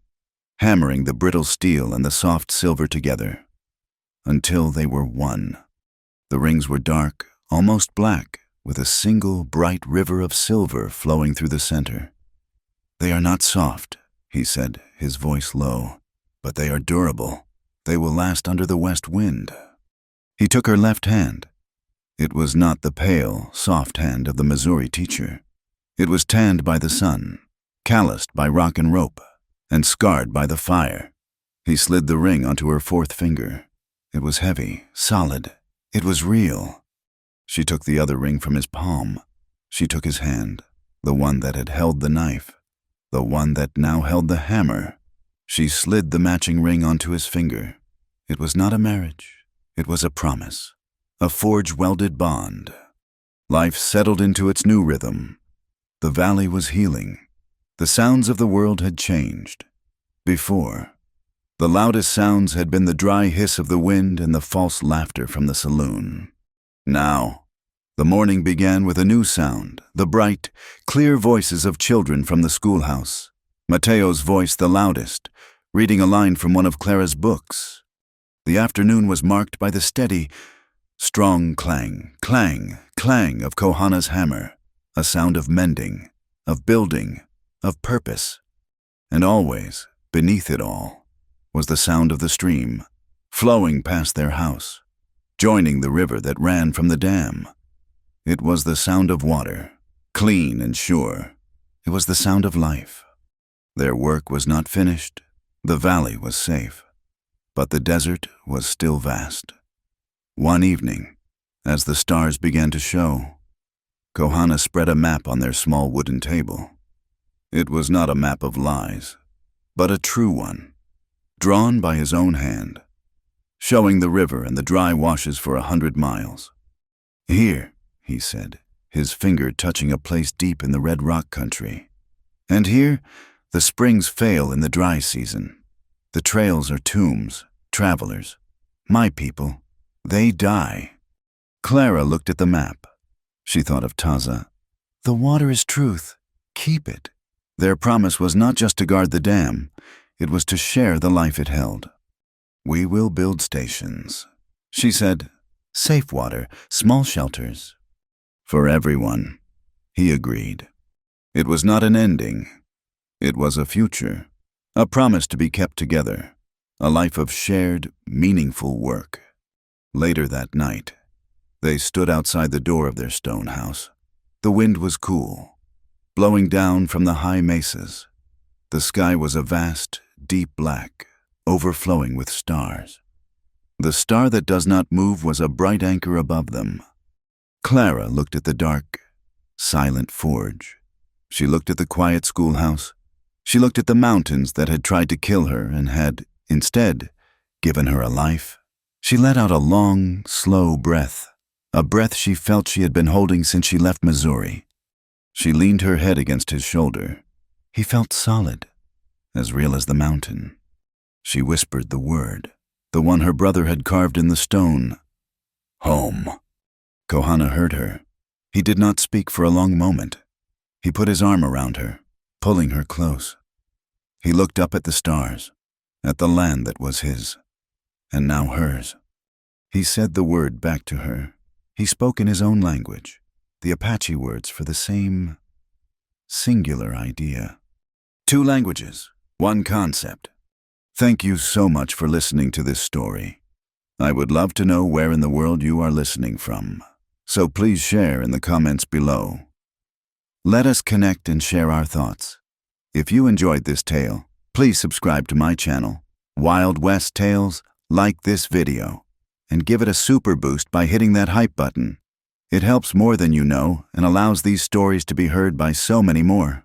hammering the brittle steel and the soft silver together, until they were one. The rings were dark, almost black, with a single bright river of silver flowing through the center. "They are not soft," he said, his voice low, "but they are durable. They will last under the west wind." He took her left hand. It was not the pale, soft hand of the Missouri teacher. It was tanned by the sun, calloused by rock and rope, and scarred by the fire. He slid the ring onto her 4th finger. It was heavy, solid. It was real. She took the other ring from his palm. She took his hand, the one that had held the knife, the one that now held the hammer. She slid the matching ring onto his finger. It was not a marriage. It was a promise, a forge-welded bond. Life settled into its new rhythm. The valley was healing. The sounds of the world had changed. Before, the loudest sounds had been the dry hiss of the wind and the false laughter from the saloon. Now, the morning began with a new sound, the bright, clear voices of children from the schoolhouse. Mateo's voice the loudest, reading a line from one of Clara's books. The afternoon was marked by the steady, strong clang, clang, clang of Kohana's hammer, a sound of mending, of building, of purpose. And always, beneath it all, was the sound of the stream, flowing past their house, joining the river that ran from the dam. It was the sound of water, clean and sure. It was the sound of life. Their work was not finished. The valley was safe. But the desert was still vast. One evening, as the stars began to show, Kohana spread a map on their small wooden table. It was not a map of lies, but a true one, drawn by his own hand, showing the river and the dry washes for 100 miles. "Here," he said, his finger touching a place deep in the red rock country. "And here, the springs fail in the dry season. The trails are tombs, travelers. My people, they die." Clara looked at the map. She thought of Taza. "The water is truth. Keep it." Their promise was not just to guard the dam. It was to share the life it held. "We will build stations," she said. "Safe water, small shelters." "For everyone," he agreed. It was not an ending. It was a future, a promise to be kept together, a life of shared, meaningful work. Later that night, they stood outside the door of their stone house. The wind was cool, blowing down from the high mesas. The sky was a vast, deep black, overflowing with stars. The star that does not move was a bright anchor above them. Clara looked at the dark, silent forge. She looked at the quiet schoolhouse. She looked at the mountains that had tried to kill her and had, instead, given her a life. She let out a long, slow breath, a breath she felt she had been holding since she left Missouri. She leaned her head against his shoulder. He felt solid, as real as the mountain. She whispered the word, the one her brother had carved in the stone. "Home." Kohana heard her. He did not speak for a long moment. He put his arm around her, pulling her close. He looked up at the stars, at the land that was his, and now hers. He said the word back to her. He spoke in his own language, the Apache words for the same singular idea. 2 languages, 1 concept. Thank you so much for listening to this story. I would love to know where in the world you are listening from, so please share in the comments below. Let us connect and share our thoughts. If you enjoyed this tale, please subscribe to my channel, Wild West Tales, like this video, and give it a super boost by hitting that hype button. It helps more than you know and allows these stories to be heard by so many more.